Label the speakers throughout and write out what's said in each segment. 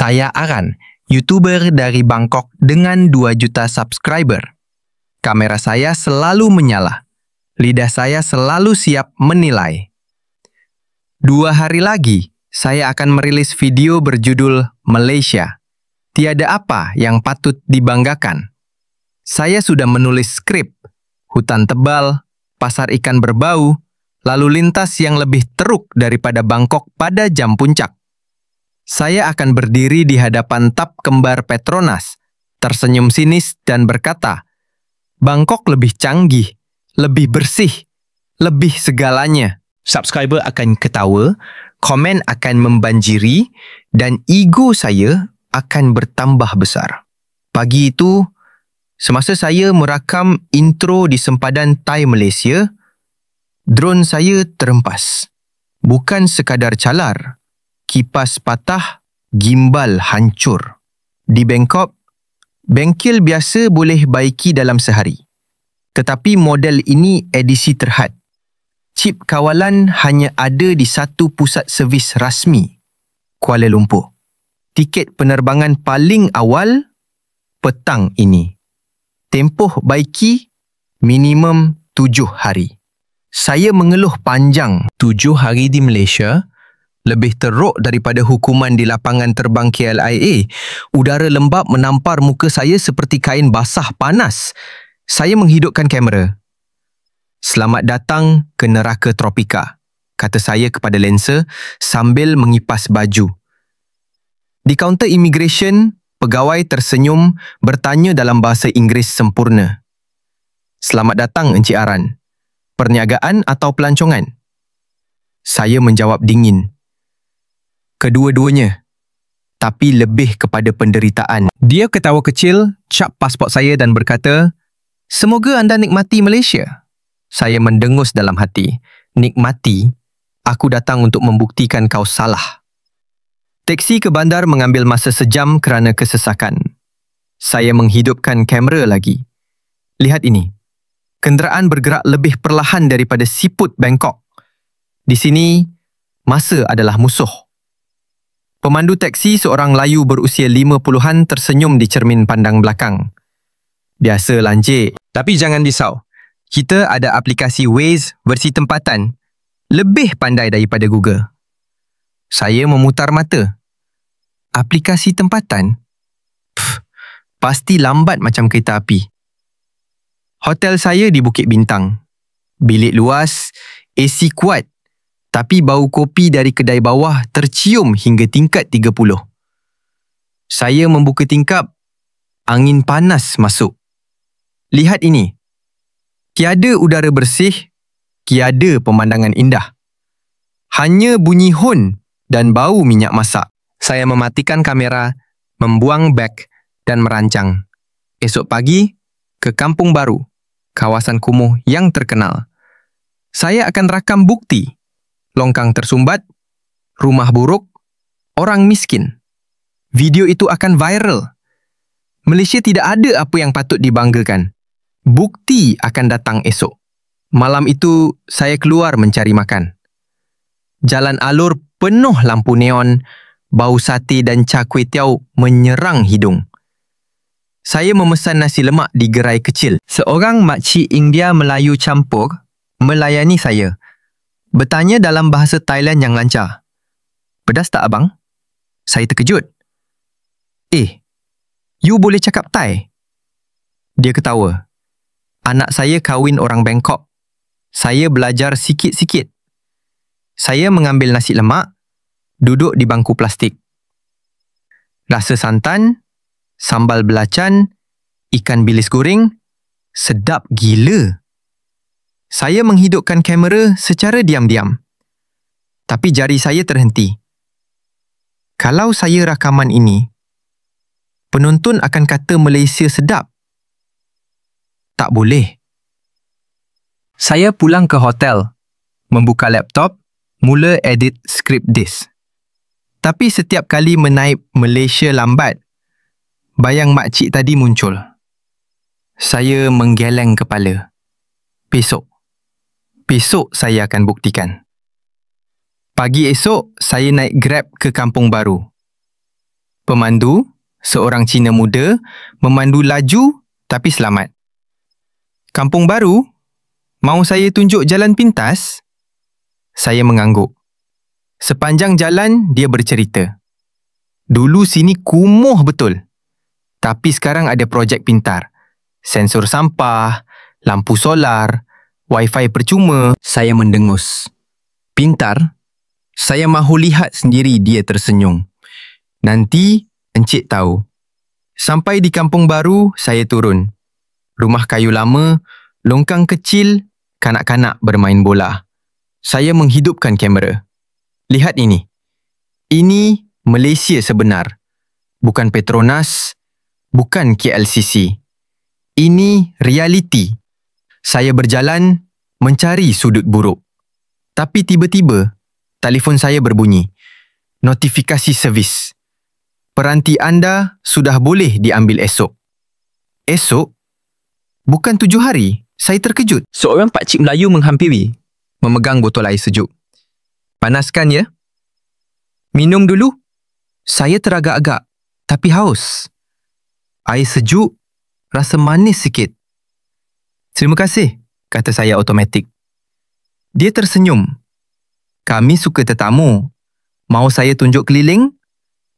Speaker 1: Saya Aran, YouTuber dari Bangkok dengan 2 juta subscriber. Kamera saya selalu menyala. Lidah saya selalu siap menilai. 2 hari lagi, saya akan merilis video berjudul Malaysia. Tiada apa yang patut dibanggakan. Saya sudah menulis skrip, hutan tebal, pasar ikan berbau, lalu lintas yang lebih teruk daripada Bangkok pada jam puncak. Saya akan berdiri di hadapan tap kembar Petronas, tersenyum sinis dan berkata, Bangkok lebih canggih, lebih bersih, lebih segalanya. Subscriber akan ketawa, komen akan membanjiri, dan ego saya akan bertambah besar. Pagi itu, semasa saya merakam intro di sempadan Thai Malaysia, drone saya terhempas. Bukan sekadar calar, kipas patah, gimbal hancur. Di Bangkok, bengkel biasa boleh baiki dalam sehari. Tetapi model ini edisi terhad. Chip kawalan hanya ada di satu pusat servis rasmi, Kuala Lumpur. Tiket penerbangan paling awal, petang ini. Tempoh baiki, minimum 7 hari. Saya mengeluh panjang. 7 hari di Malaysia, lebih teruk daripada hukuman di lapangan terbang KLIA. Udara lembap menampar muka saya seperti kain basah panas. Saya menghidupkan kamera. Selamat datang ke neraka tropika, kata saya kepada lensa sambil mengipas baju. Di kaunter immigration, pegawai tersenyum bertanya dalam bahasa Inggeris sempurna. Selamat datang Encik Aran. Perniagaan atau pelancongan? Saya menjawab dingin. Kedua-duanya, tapi lebih kepada penderitaan. Dia ketawa kecil, cap pasport saya dan berkata, semoga anda nikmati Malaysia. Saya mendengus dalam hati. Nikmati? Aku datang untuk membuktikan kau salah. Teksi ke bandar mengambil masa sejam kerana kesesakan. Saya menghidupkan kamera lagi. Lihat ini. Kenderaan bergerak lebih perlahan daripada siput Bangkok. Di sini, masa adalah musuh. Pemandu teksi seorang Melayu berusia 50-an tersenyum di cermin pandang belakang. Biasa lancik. Tapi jangan risau. Kita ada aplikasi Waze versi tempatan. Lebih pandai daripada Google. Saya memutar mata. Aplikasi tempatan? Pasti lambat macam kereta api. Hotel saya di Bukit Bintang. Bilik luas, AC kuat. Tapi bau kopi dari kedai bawah tercium hingga tingkat 30. Saya membuka tingkap, angin panas masuk. Lihat ini. Tiada udara bersih, tiada pemandangan indah. Hanya bunyi hon dan bau minyak masak. Saya mematikan kamera, membuang beg dan merancang. Esok pagi, ke Kampung Baru, kawasan kumuh yang terkenal. Saya akan rakam bukti. Longkang tersumbat, rumah buruk, orang miskin. Video itu akan viral. Malaysia tidak ada apa yang patut dibanggakan. Bukti akan datang esok. Malam itu, saya keluar mencari makan. Jalan alur penuh lampu neon, bau sate dan char kway teow menyerang hidung. Saya memesan nasi lemak di gerai kecil. Seorang makcik India Melayu campur melayani saya. Bertanya dalam bahasa Thailand yang lancar. Pedas tak abang? Saya terkejut. You boleh cakap Thai? Dia ketawa. Anak saya kahwin orang Bangkok. Saya belajar sikit-sikit. Saya mengambil nasi lemak, duduk di bangku plastik. Rasa santan, sambal belacan, ikan bilis goreng, sedap gila. Saya menghidupkan kamera secara diam-diam. Tapi jari saya terhenti. Kalau saya rakaman ini, penonton akan kata Malaysia sedap. Tak boleh. Saya pulang ke hotel, membuka laptop, mula edit skrip disk. Tapi setiap kali menaip Malaysia lambat, bayang makcik tadi muncul. Saya menggeleng kepala. Besok saya akan buktikan. Pagi esok, saya naik Grab ke Kampung Baru. Pemandu, seorang Cina muda, memandu laju tapi selamat. Kampung baru? Mahu saya tunjuk jalan pintas? Saya mengangguk. Sepanjang jalan, dia bercerita. Dulu sini kumuh betul. Tapi sekarang ada projek pintar. Sensor sampah, lampu solar, wifi percuma. Saya mendengus. Pintar? Saya mahu lihat sendiri, dia tersenyum. Nanti, encik tahu. Sampai di kampung baru, saya turun. Rumah kayu lama, longkang kecil, kanak-kanak bermain bola. Saya menghidupkan kamera. Lihat ini. Ini Malaysia sebenar. Bukan Petronas, bukan KLCC. Ini realiti. Saya berjalan mencari sudut buruk. Tapi tiba-tiba, telefon saya berbunyi. Notifikasi servis. Peranti anda sudah boleh diambil esok. Esok? Bukan 7 hari. Saya terkejut. Seorang pakcik Melayu menghampiri, memegang botol air sejuk. Panaskan ya? Minum dulu. Saya teragak-agak, tapi haus. Air sejuk, rasa manis sikit. Terima kasih, kata saya automatik. Dia tersenyum. Kami suka tetamu. Mahu saya tunjuk keliling?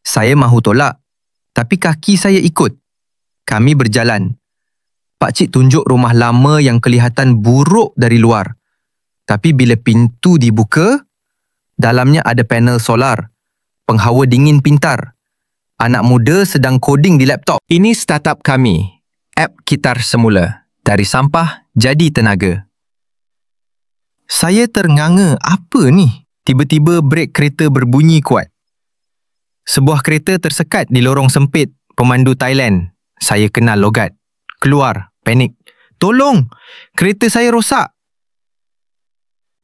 Speaker 1: Saya mahu tolak, tapi kaki saya ikut. Kami berjalan. Pakcik tunjuk rumah lama yang kelihatan buruk dari luar. Tapi bila pintu dibuka, dalamnya ada panel solar, penghawa dingin pintar. Anak muda sedang koding di laptop. Ini startup kami. App Kitar Semula. Dari sampah jadi tenaga. Saya ternganga, apa ni? Tiba-tiba brek kereta berbunyi kuat. Sebuah kereta tersekat di lorong sempit pemandu Thailand. Saya kenal logat. Keluar, panik. Tolong! Kereta saya rosak!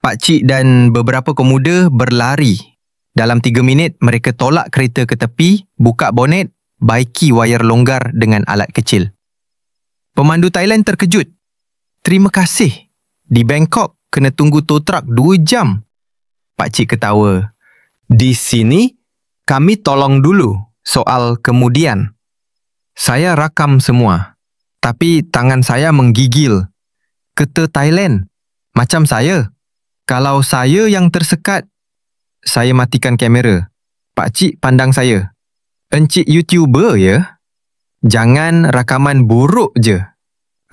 Speaker 1: Pakcik dan beberapa pemuda berlari. Dalam 3 minit, mereka tolak kereta ke tepi, buka bonet, baiki wayar longgar dengan alat kecil. Pemandu Thailand terkejut. Terima kasih. Di Bangkok, kena tunggu tow truck 2 jam. Pakcik ketawa. Di sini, kami tolong dulu soal kemudian. Saya rakam semua. Tapi tangan saya menggigil. Kata Thailand. Macam saya. Kalau saya yang tersekat, saya matikan kamera. Pakcik pandang saya. Encik YouTuber ya? Jangan rakaman buruk je.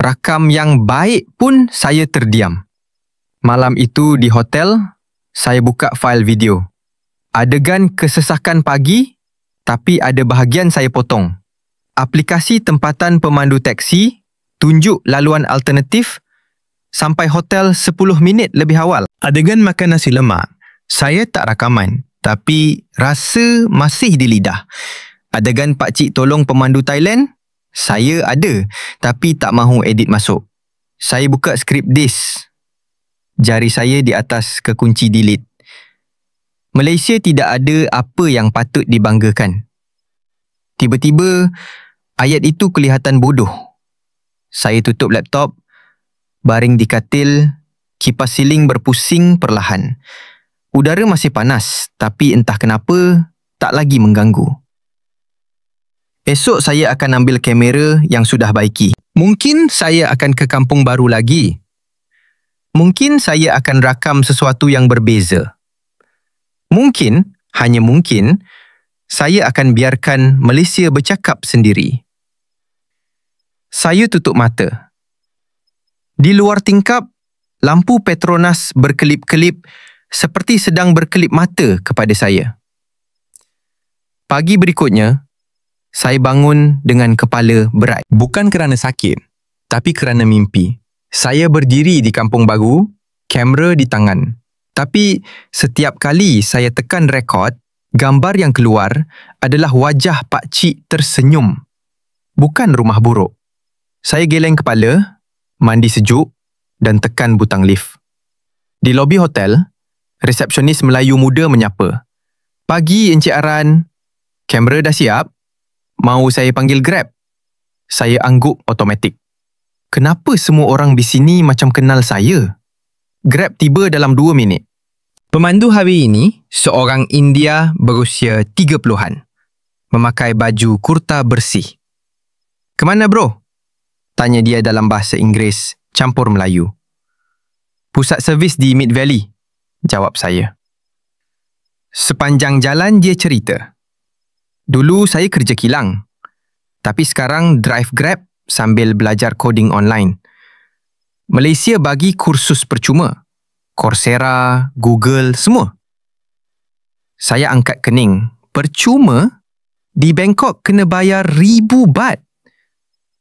Speaker 1: Rakam yang baik pun saya terdiam. Malam itu di hotel, saya buka fail video. Adegan kesesakan pagi, tapi ada bahagian saya potong. Aplikasi tempatan pemandu teksi tunjuk laluan alternatif sampai hotel 10 minit lebih awal. Adegan makan nasi lemak, saya tak rakaman, tapi rasa masih di lidah. Adegan pakcik tolong pemandu Thailand, saya ada, tapi tak mahu edit masuk. Saya buka skrip disk. Jari saya di atas kekunci delete. Malaysia tidak ada apa yang patut dibanggakan. Tiba-tiba, ayat itu kelihatan bodoh. Saya tutup laptop, baring di katil, kipas siling berpusing perlahan. Udara masih panas, tapi entah kenapa, tak lagi mengganggu. Esok saya akan ambil kamera yang sudah baiki. Mungkin saya akan ke kampung baru lagi. Mungkin saya akan rakam sesuatu yang berbeza. Mungkin, hanya mungkin, saya akan biarkan Malaysia bercakap sendiri. Saya tutup mata. Di luar tingkap, lampu Petronas berkelip-kelip seperti sedang berkelip mata kepada saya. Pagi berikutnya, saya bangun dengan kepala berat. Bukan kerana sakit, tapi kerana mimpi. Saya berdiri di kampung baru, kamera di tangan. Tapi setiap kali saya tekan rekod, gambar yang keluar adalah wajah pakcik tersenyum. Bukan rumah buruk. Saya geleng kepala, mandi sejuk dan tekan butang lift. Di lobi hotel, resepsionis Melayu muda menyapa. Pagi Encik Aran. Kamera dah siap? Mahu saya panggil Grab? Saya angguk automatik. Kenapa semua orang di sini macam kenal saya? Grab tiba dalam 2 minit. Pemandu hari ini, seorang India berusia 30-an. memakai baju kurta bersih. "Kemana bro?" tanya dia dalam bahasa Inggeris campur Melayu. "Pusat servis di Mid Valley," jawab saya. Sepanjang jalan dia cerita. "Dulu saya kerja kilang, tapi sekarang drive Grab sambil belajar coding online. Malaysia bagi kursus percuma. Coursera, Google, semua." Saya angkat kening. Percuma? Di Bangkok kena bayar 1,000 baht.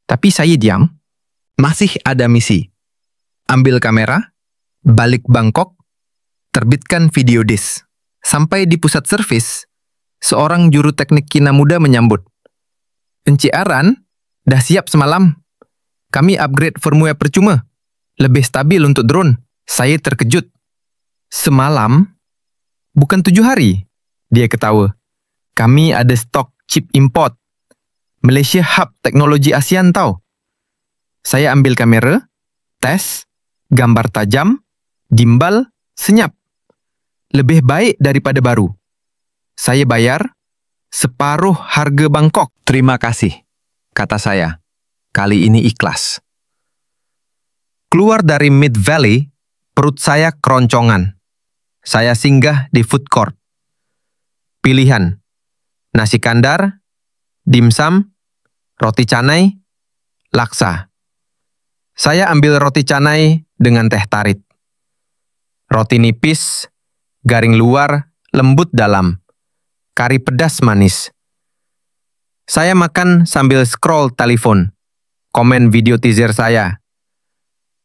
Speaker 1: Tapi saya diam. Masih ada misi. Ambil kamera, balik Bangkok, terbitkan video disk. Sampai di pusat servis, seorang juruteknik Kina muda menyambut. "Encik Aran, dah siap semalam. Kami upgrade firmware percuma. Lebih stabil untuk drone." Saya terkejut. "Semalam? Bukan 7 hari?" Dia ketawa. "Kami ada stok chip import. Malaysia hub teknologi ASEAN tau." Saya ambil kamera, tes, gambar tajam, gimbal, senyap. Lebih baik daripada baru. Saya bayar separuh harga Bangkok. "Terima kasih," kata saya. Kali ini ikhlas. Keluar dari Mid Valley, perut saya keroncongan. Saya singgah di food court. Pilihan: nasi kandar, dimsum, roti canai, laksa. Saya ambil roti canai dengan teh tarik. Roti nipis, garing luar, lembut dalam. Kari pedas manis. Saya makan sambil scroll telefon. Komen video teaser saya.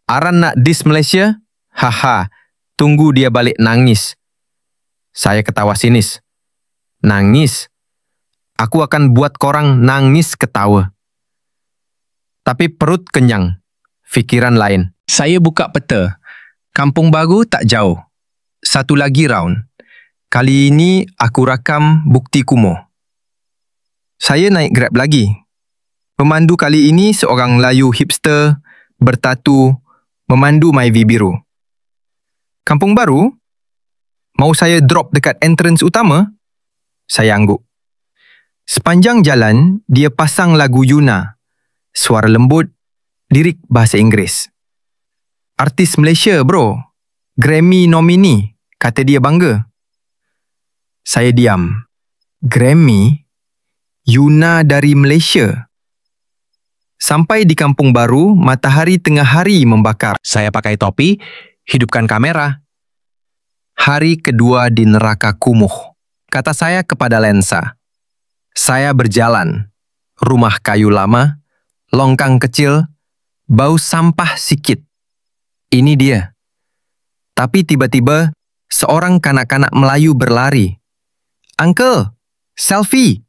Speaker 1: "Aran nak diss Malaysia? Haha, tunggu dia balik nangis." Saya ketawa sinis. "Nangis? Aku akan buat korang nangis ketawa." Tapi perut kenyang. Fikiran lain. Saya buka peta. Kampung Baru tak jauh. Satu lagi round. Kali ini aku rakam bukti kumuh. Saya naik Grab lagi. Pemandu kali ini seorang Melayu hipster, bertatu, memandu Myvi biru. "Kampung Baru? Mau saya drop dekat entrance utama?" Saya angguk. Sepanjang jalan, dia pasang lagu Yuna. Suara lembut, lirik bahasa Inggeris. "Artis Malaysia, bro. Grammy nominee," kata dia bangga. Saya diam. Grammy? Yuna dari Malaysia? Sampai di Kampung Baru, matahari tengah hari membakar. Saya pakai topi, hidupkan kamera. Hari kedua di neraka kumuh, kata saya kepada lensa. Saya berjalan. Rumah kayu lama, longkang kecil, bau sampah sikit. Ini dia. Tapi tiba-tiba, seorang kanak-kanak Melayu berlari. "Uncle, selfie!"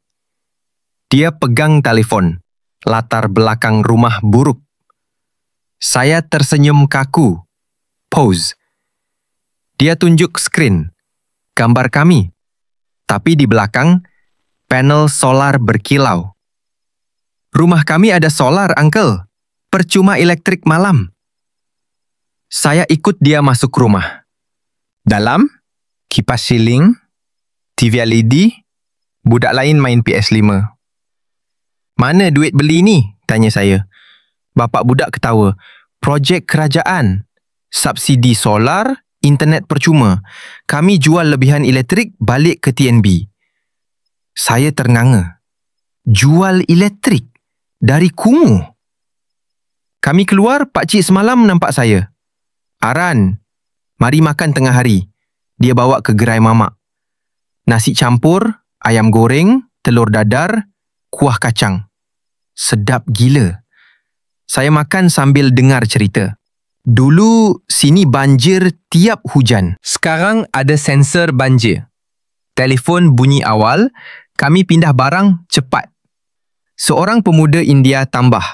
Speaker 1: Dia pegang telefon. Latar belakang rumah buruk. Saya tersenyum kaku. Pose. Dia tunjuk skrin. Gambar kami. Tapi di belakang, panel solar berkilau. "Rumah kami ada solar, Uncle. Percuma elektrik malam." Saya ikut dia masuk rumah. Dalam, kipas siling, TV LED, budak lain main PS5. "Mana duit beli ni?" tanya saya. Bapak budak ketawa. "Projek kerajaan. Subsidi solar, internet percuma. Kami jual lebihan elektrik balik ke TNB." Saya ternganga. Jual elektrik? Dari kumuh? Kami keluar, pakcik semalam nampak saya. "Aran, mari makan tengah hari." Dia bawa ke gerai mamak. Nasi campur, ayam goreng, telur dadar, kuah kacang. Sedap gila. Saya makan sambil dengar cerita. Dulu sini banjir tiap hujan. Sekarang ada sensor banjir. Telefon bunyi awal, kami pindah barang cepat. Seorang pemuda India tambah.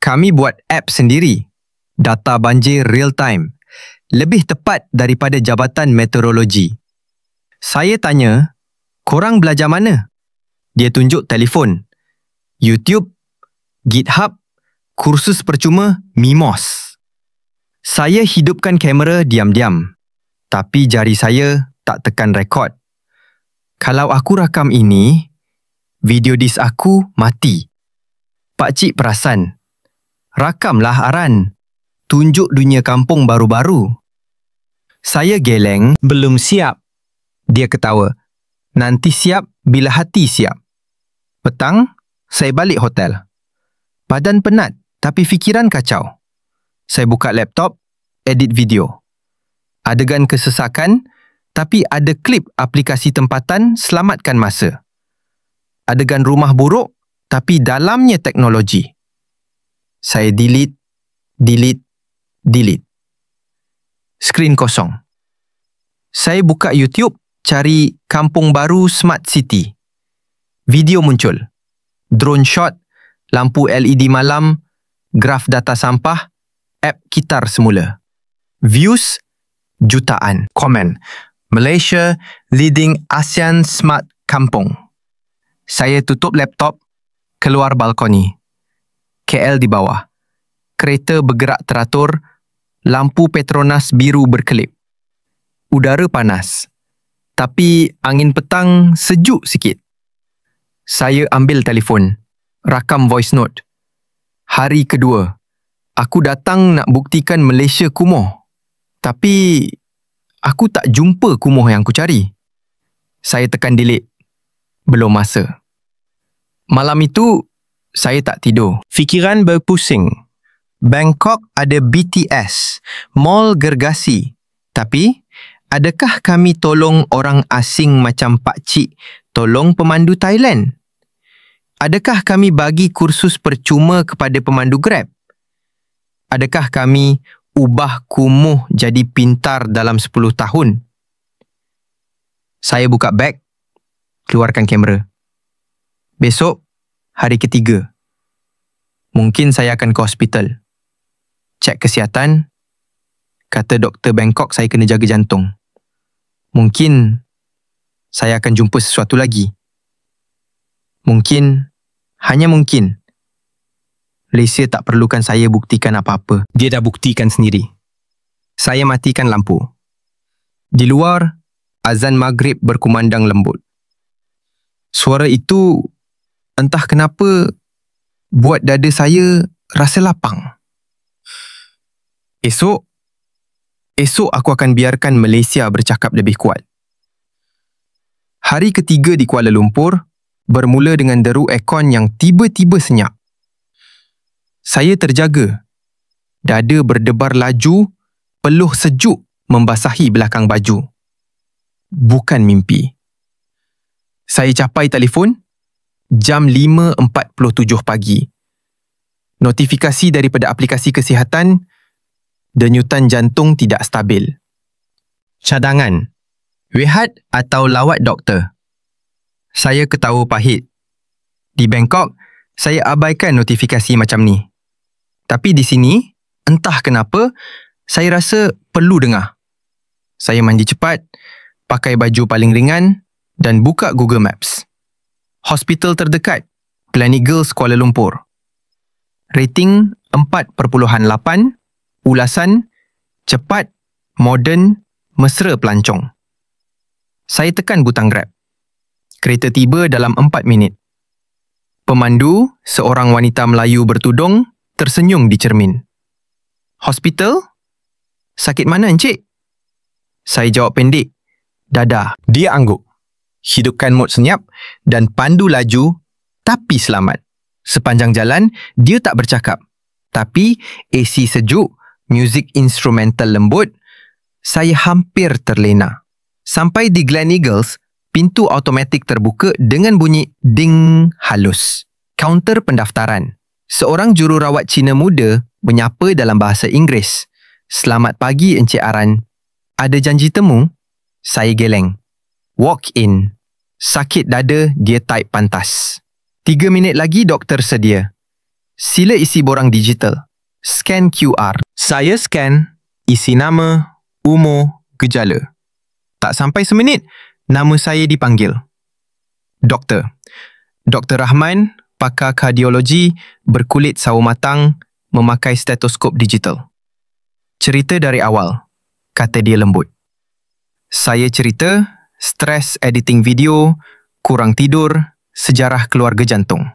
Speaker 1: Kami buat app sendiri. Data banjir real time. Lebih tepat daripada Jabatan Meteorologi. Saya tanya, "Korang belajar mana?" Dia tunjuk telefon. YouTube, GitHub, kursus percuma Mimos. Saya hidupkan kamera diam-diam. Tapi jari saya tak tekan rekod. Kalau aku rakam ini, Video disk aku mati. Pakcik perasan. Rakamlah Aran. Tunjuk dunia kampung baru-baru. Saya geleng. Belum siap. Dia ketawa. Nanti siap bila hati siap. Petang, saya balik hotel. Badan penat tapi fikiran kacau. Saya buka laptop, edit video. Adegan kesesakan tapi ada klip aplikasi tempatan selamatkan masa. Adegan rumah buruk tapi dalamnya teknologi. Saya delete. Skrin kosong. Saya buka YouTube, cari kampung baru Smart City. Video muncul. Drone shot, lampu LED malam, graf data sampah, app kitar semula. Views, jutaan. Komen. Malaysia leading ASEAN Smart Kampung. Saya tutup laptop, keluar balkoni. KL di bawah. Kereta bergerak teratur, lampu Petronas biru berkelip. Udara panas, tapi angin petang sejuk sikit. Saya ambil telefon, rakam voice note. Hari kedua, aku datang nak buktikan Malaysia kumuh. Tapi, aku tak jumpa kumuh yang aku cari. Saya tekan delete. Belum masa. Malam itu, saya tak tidur. Fikiran berpusing. Bangkok ada BTS, mall gergasi. Tapi, adakah kami tolong orang asing macam pakcik tolong pemandu Thailand? Adakah kami bagi kursus percuma kepada pemandu Grab? Adakah kami ubah kumuh jadi pintar dalam 10 tahun? Saya buka beg, keluarkan kamera. Besok, hari ketiga. Mungkin saya akan ke hospital. Cek kesihatan, kata doktor Bangkok saya kena jaga jantung. Mungkin saya akan jumpa sesuatu lagi. Mungkin, hanya mungkin, Malaysia tak perlukan saya buktikan apa-apa. Dia dah buktikan sendiri. Saya matikan lampu. Di luar, azan maghrib berkumandang lembut. Suara itu, entah kenapa, buat dada saya rasa lapang. Esok aku akan biarkan Malaysia bercakap lebih kuat. Hari ketiga di Kuala Lumpur bermula dengan deru aircon yang tiba-tiba senyap. Saya terjaga. Dada berdebar laju, peluh sejuk membasahi belakang baju. Bukan mimpi. Saya capai telefon jam 5.47 pagi. Notifikasi daripada aplikasi kesihatan, denyutan jantung tidak stabil. Cadangan. Rehat atau lawat doktor? Saya ketawa pahit. Di Bangkok, saya abaikan notifikasi macam ni. Tapi di sini, entah kenapa, saya rasa perlu dengar. Saya mandi cepat, pakai baju paling ringan dan buka Google Maps. Hospital terdekat, Gleneagles Kuala Lumpur. Rating 4.8, ulasan, cepat, moden, mesra pelancong. Saya tekan butang Grab. Kereta tiba dalam 4 minit. Pemandu, seorang wanita Melayu bertudung, tersenyum di cermin. Hospital? Sakit mana, encik? Saya jawab pendek. Dada. Dia angguk. Hidupkan mod senyap dan pandu laju, tapi selamat. Sepanjang jalan, dia tak bercakap. Tapi AC sejuk, muzik instrumental lembut, saya hampir terlena. Sampai di Gleneagles, pintu automatik terbuka dengan bunyi ding halus. Kaunter pendaftaran. Seorang jururawat Cina muda menyapa dalam bahasa Inggeris. Selamat pagi, Encik Aran. Ada janji temu? Saya geleng. Walk in. Sakit dada, dia type pantas. 3 minit lagi doktor sedia. Sila isi borang digital. Scan QR. Saya scan, isi nama, umur, gejala. Tak sampai seminit, nama saya dipanggil. Doktor. Dr. Rahman, pakar kardiologi, berkulit sawo matang, memakai stetoskop digital. Cerita dari awal, kata dia lembut. Saya cerita, stres editing video, kurang tidur, sejarah keluarga jantung.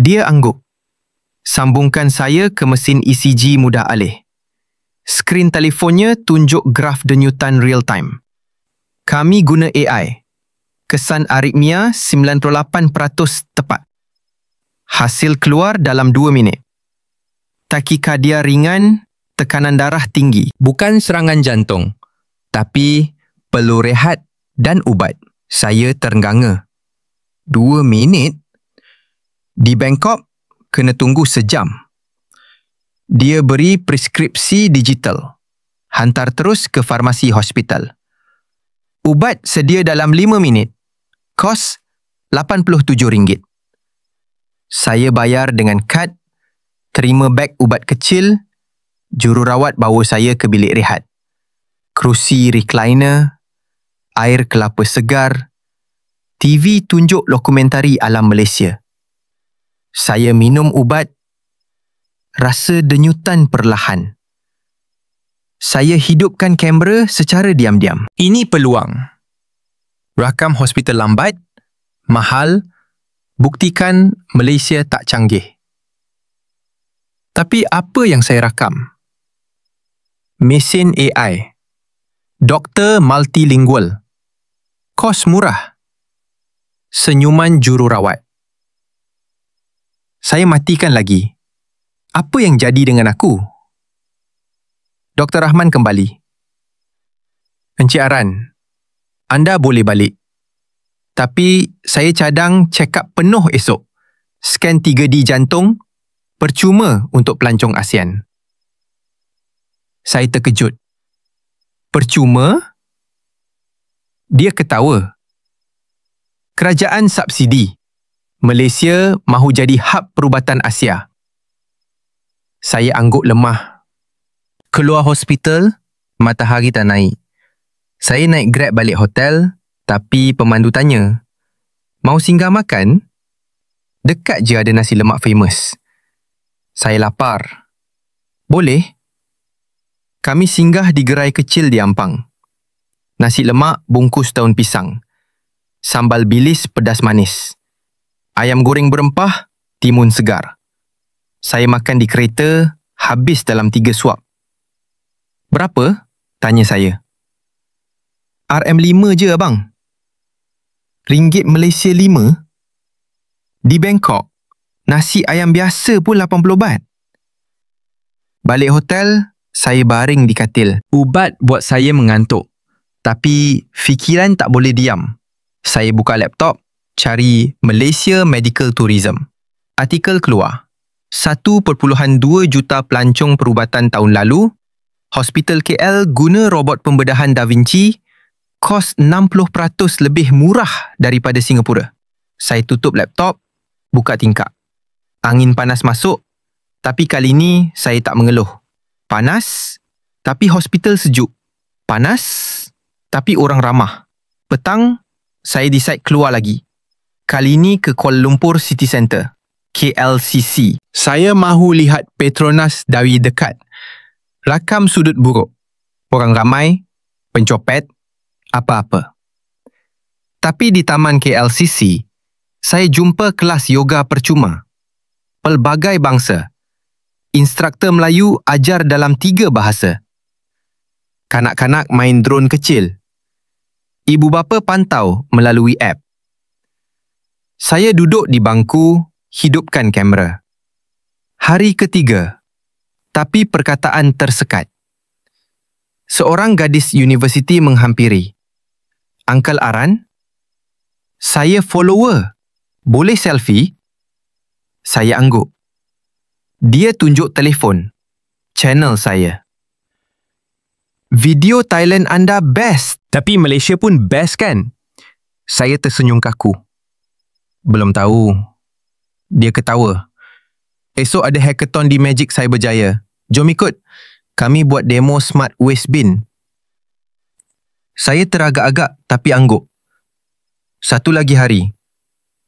Speaker 1: Dia angguk. Sambungkan saya ke mesin ECG mudah alih. Skrin telefonnya tunjuk graf denyutan real time. Kami guna AI. Kesan aritmia 98% tepat. Hasil keluar dalam 2 minit. Takikardia ringan, tekanan darah tinggi.
Speaker 2: Bukan serangan jantung, tapi perlu rehat dan ubat. Saya terengganga. 2 minit? Di Bangkok, kena tunggu sejam. Dia beri preskripsi digital. Hantar terus ke farmasi hospital. Ubat sedia dalam 5 minit. Kos RM87. Saya bayar dengan kad, terima beg ubat kecil, jururawat bawa saya ke bilik rehat. Kerusi recliner, air kelapa segar, TV tunjuk dokumentari alam Malaysia. Saya minum ubat, rasa denyutan perlahan. Saya hidupkan kamera secara diam-diam. Ini peluang. Rakam hospital lambat, mahal, buktikan Malaysia tak canggih. Tapi apa yang saya rakam? Mesin AI. Doktor multilingual. Kos murah. Senyuman jururawat. Saya matikan lagi. Apa yang jadi dengan aku? Dr. Rahman kembali. Encik Aran, anda boleh balik. Tapi saya cadang check-up penuh esok. Scan 3D jantung, percuma untuk pelancong ASEAN. Saya terkejut. Percuma? Dia ketawa. Kerajaan subsidi. Malaysia mahu jadi hub perubatan Asia. Saya angguk lemah. Keluar hospital, matahari tak naik. Saya naik Grab balik hotel, tapi pemandu tanya, mau singgah makan? Dekat je ada nasi lemak famous. Saya lapar. Boleh? Kami singgah di gerai kecil di Ampang. Nasi lemak bungkus daun pisang. Sambal bilis pedas manis. Ayam goreng berempah, timun segar. Saya makan di kereta, habis dalam 3 suap. Berapa? Tanya saya. RM5 je abang. Ringgit Malaysia 5? Di Bangkok, nasi ayam biasa pun 80 baht. Balik hotel, saya baring di katil. Ubat buat saya mengantuk. Tapi fikiran tak boleh diam. Saya buka laptop, cari Malaysia Medical Tourism. Artikel keluar. 1.2 juta pelancong perubatan tahun lalu. Hospital KL guna robot pembedahan Da Vinci, kos 60% lebih murah daripada Singapura. Saya tutup laptop, buka tingkap. Angin panas masuk, tapi kali ini saya tak mengeluh. Panas, tapi hospital sejuk. Panas, tapi orang ramah. Petang, saya decide keluar lagi. Kali ini ke Kuala Lumpur City Centre, KLCC. Saya mahu lihat Petronas dari dekat. Rakam sudut buruk. Orang ramai, pencopet, apa-apa. Tapi di taman KLCC, saya jumpa kelas yoga percuma. Pelbagai bangsa. Instruktur Melayu ajar dalam 3 bahasa. Kanak-kanak main drone kecil. Ibu bapa pantau melalui app. Saya duduk di bangku, hidupkan kamera. Hari ketiga. Tapi perkataan tersekat. Seorang gadis universiti menghampiri. Uncle Aran? Saya follower. Boleh selfie? Saya angguk. Dia tunjuk telefon. Channel saya. Video Thailand anda best. Tapi Malaysia pun best kan? Saya tersenyum kaku. Belum tahu. Dia ketawa. Esok ada hackathon di Magic Cyberjaya. Jom ikut. Kami buat demo Smart Waste Bin. Saya teragak-agak tapi angguk. Satu lagi hari.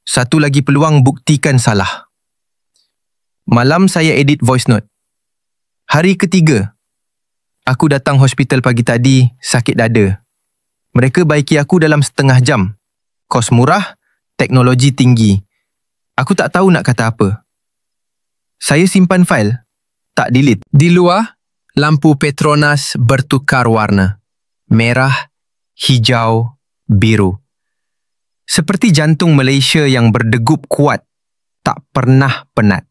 Speaker 2: Satu lagi peluang buktikan salah. Malam saya edit voice note. Hari ketiga. Aku datang hospital pagi tadi, sakit dada. Mereka baiki aku dalam setengah jam. Kos murah, teknologi tinggi. Aku tak tahu nak kata apa. Saya simpan fail, tak delete.
Speaker 1: Di luar, lampu Petronas bertukar warna. Merah, hijau, biru. Seperti jantung Malaysia yang berdegup kuat, tak pernah penat.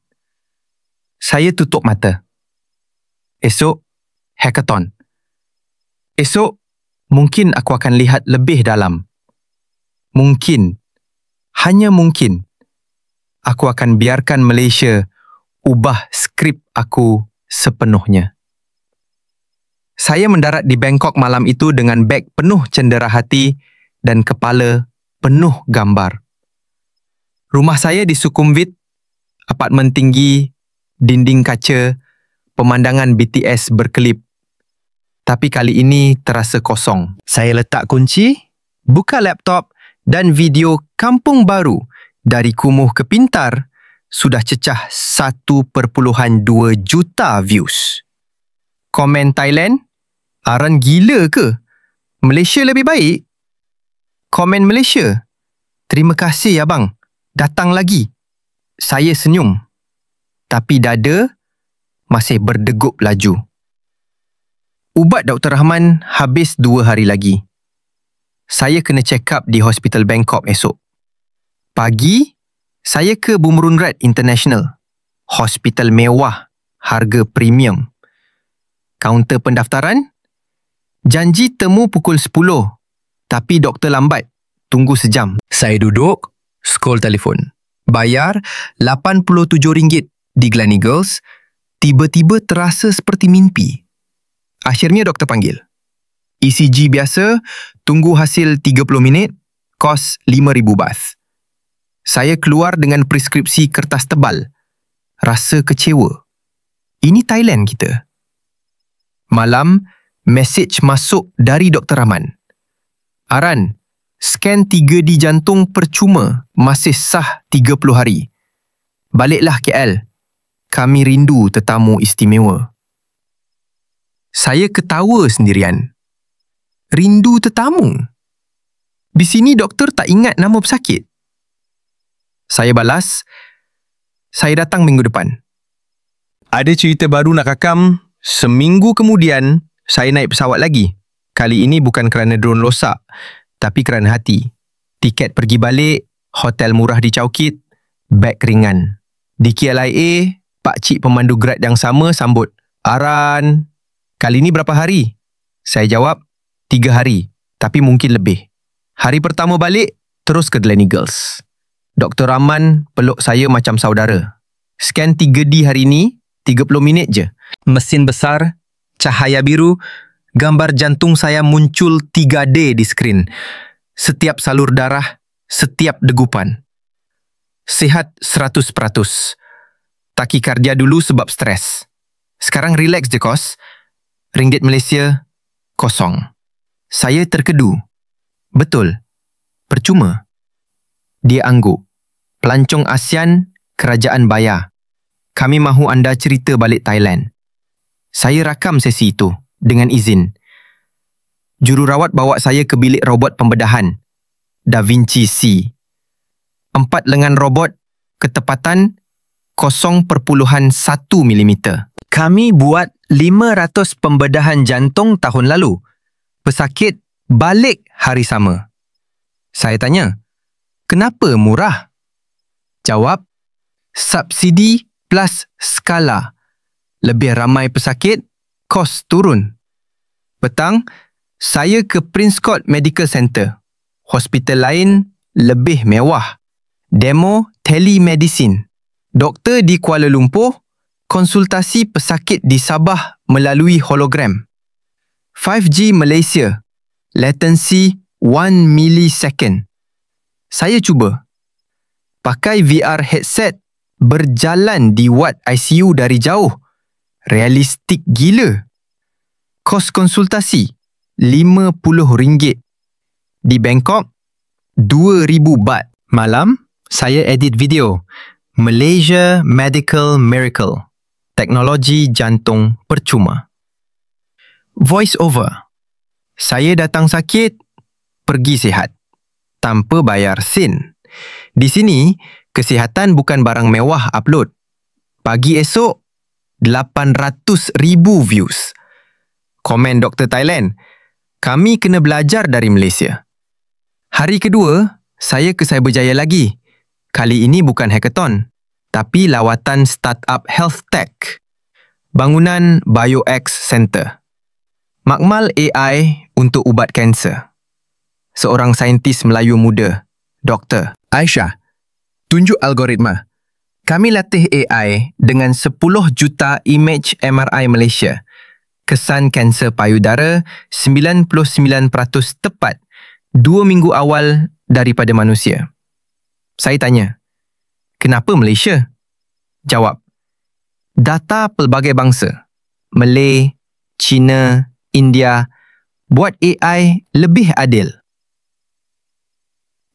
Speaker 1: Saya tutup mata. Esok, hackathon. Esok, mungkin aku akan lihat lebih dalam. Mungkin, hanya mungkin, aku akan biarkan Malaysia ubah skrip aku sepenuhnya. Saya mendarat di Bangkok malam itu dengan beg penuh cendera hati dan kepala penuh gambar. Rumah saya di Sukhumvit, apartmen tinggi, dinding kaca, pemandangan BTS berkelip. Tapi kali ini terasa kosong. Saya letak kunci, buka laptop dan video Kampung Baru dari Kumuh ke Pintar sudah cecah 1.2 juta views. Komen Thailand, Aran gila ke? Malaysia lebih baik? Komen Malaysia, terima kasih abang, datang lagi. Saya senyum, tapi dada masih berdegup laju. Ubat Dr. Rahman habis 2 hari lagi. Saya kena check up di Hospital Bangkok esok. Pagi, saya ke Bumrungrad International. Hospital mewah, harga premium. Kaunter pendaftaran, janji temu pukul 10. Tapi doktor lambat, tunggu sejam. Saya duduk, scroll telefon. Bayar RM87 di Gleneagles. Tiba-tiba terasa seperti mimpi. Akhirnya doktor panggil. ECG biasa, tunggu hasil 30 minit, kos RM5,000 baht. Saya keluar dengan preskripsi kertas tebal. Rasa kecewa. Ini Thailand kita. Malam, mesej masuk dari Dr. Rahman. Aran, scan 3D jantung percuma masih sah 30 hari. Baliklah KL. Kami rindu tetamu istimewa. Saya ketawa sendirian. Rindu tetamu? Di sini doktor tak ingat nama pesakit. Saya balas, saya datang minggu depan. Ada cerita baru nak rakam. Seminggu kemudian, saya naik pesawat lagi. Kali ini bukan kerana drone rosak, tapi kerana hati. Tiket pergi balik, hotel murah di Chowkit, beg ringan. Di KLIA, pakcik pemandu Grad yang sama sambut. Aran, kali ini berapa hari? Saya jawab, 3 hari, tapi mungkin lebih. Hari pertama balik, terus ke Gleneagles. Dr. Rahman peluk saya macam saudara. Scan 3D hari ini, 30 minit je. Mesin besar, cahaya biru, gambar jantung saya muncul 3D di skrin. Setiap salur darah, setiap degupan. Sihat 100%. Takikardia dulu sebab stres. Sekarang relax je kos. Ringgit Malaysia, kosong. Saya terkedu. Betul. Percuma. Dia angguk. Pelancong ASEAN, kerajaan bayar. Kami mahu anda cerita balik Thailand. Saya rakam sesi itu dengan izin. Jururawat bawa saya ke bilik robot pembedahan. Da Vinci C. 4 lengan robot, ketepatan 0.1 mm. Kami buat 500 pembedahan jantung tahun lalu. Pesakit balik hari sama. Saya tanya, kenapa murah? Jawab, subsidi plus skala. Lebih ramai pesakit, kos turun. Petang, saya ke Prince Court Medical Center. Hospital lain lebih mewah. Demo telemedicine. Doktor di Kuala Lumpur, konsultasi pesakit di Sabah melalui hologram. 5G Malaysia. Latency 1 millisecond. Saya cuba. Pakai VR headset, berjalan di ward ICU dari jauh. Realistik gila. Kos konsultasi RM50. Di Bangkok, RM2,000 baht. Malam, saya edit video. Malaysia Medical Miracle. Teknologi jantung percuma. Voice over. Saya datang sakit, pergi sihat. Tanpa bayar sen. Di sini, kesihatan bukan barang mewah upload. Pagi esok, 800,000 views. Komen Dr. Thailand, kami kena belajar dari Malaysia. Hari kedua, saya ke Cyberjaya lagi. Kali ini bukan hackathon, tapi lawatan startup health tech. Bangunan BioX Center. Makmal AI untuk ubat kanser. Seorang saintis Melayu muda, Dr.
Speaker 2: Aisyah, tunjuk algoritma. Kami latih AI dengan 10 juta image MRI Malaysia. Kesan kanser payudara 99% tepat 2 minggu awal daripada manusia. Saya tanya, kenapa Malaysia? Jawab, data pelbagai bangsa, Malay, Cina, India, buat AI lebih adil.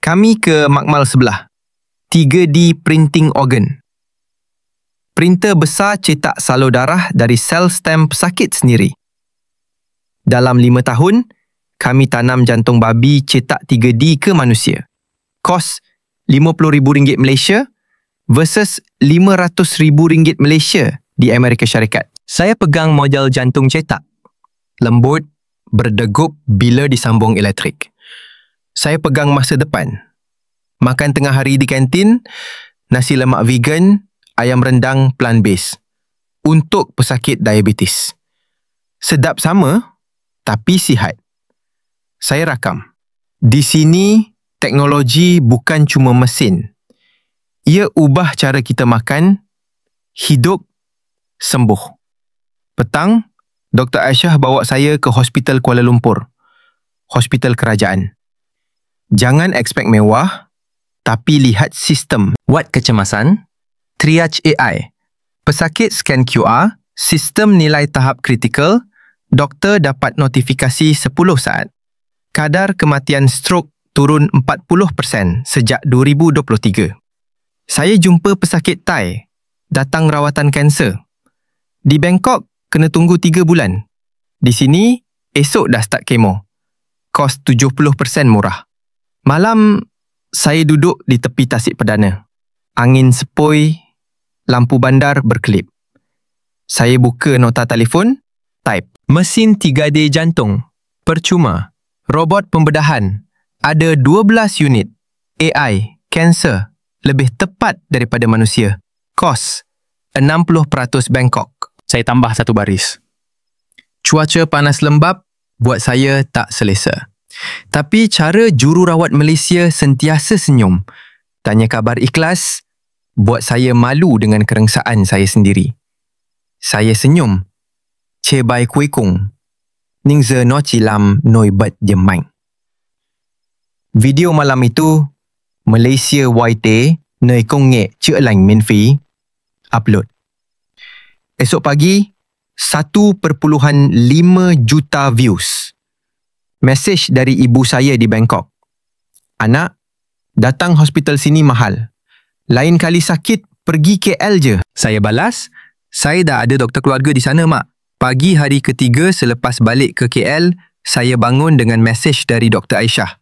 Speaker 2: Kami ke makmal sebelah, 3D printing organ. Printer besar cetak salur darah dari sel stem pesakit sendiri. Dalam 5 tahun, kami tanam jantung babi cetak 3D ke manusia. Kos RM50,000 Malaysia versus RM500,000 Malaysia di Amerika Syarikat. Saya pegang model jantung cetak. Lembut, berdegup bila disambung elektrik. Saya pegang masa depan. Makan tengah hari di kantin, nasi lemak vegan, ayam rendang plant-based. Untuk pesakit diabetes. Sedap sama, tapi sihat. Saya rakam. Di sini, teknologi bukan cuma mesin. Ia ubah cara kita makan, hidup, sembuh. Petang, Dr. Aisyah bawa saya ke Hospital Kuala Lumpur. Hospital kerajaan. Jangan expect mewah, tapi lihat sistem. Wat kecemasan, triage AI. Pesakit scan QR, sistem nilai tahap kritikal, doktor dapat notifikasi 10 saat. Kadar kematian stroke turun 40% sejak 2023. Saya jumpa pesakit Thai, datang rawatan kanser. Di Bangkok, kena tunggu 3 bulan. Di sini, esok dah start kemo. Kos 70% murah. Malam, saya duduk di tepi Tasik Perdana. Angin sepoi, lampu bandar berkelip. Saya buka nota telefon, type. Mesin 3D jantung, percuma. Robot pembedahan, ada 12 unit. AI, kanser, lebih tepat daripada manusia. Kos, 60% Bangkok. Saya tambah satu baris. Cuaca panas lembap buat saya tak selesa. Tapi cara jururawat Malaysia sentiasa senyum. Tanya khabar ikhlas, buat saya malu dengan kerengsaan saya sendiri. Saya senyum. Che bai kui kung. Ning ze no chi lam noi bet je main. Video malam itu, Malaysia YT nơi công nghệ chữa lành miễn phí, upload. Esok pagi, 1.5 juta views. Mesej dari ibu saya di Bangkok. Anak, datang hospital sini mahal. Lain kali sakit, pergi KL je. Saya balas, saya dah ada doktor keluarga di sana, Mak. Pagi hari ketiga selepas balik ke KL, saya bangun dengan mesej dari Dr. Aisyah.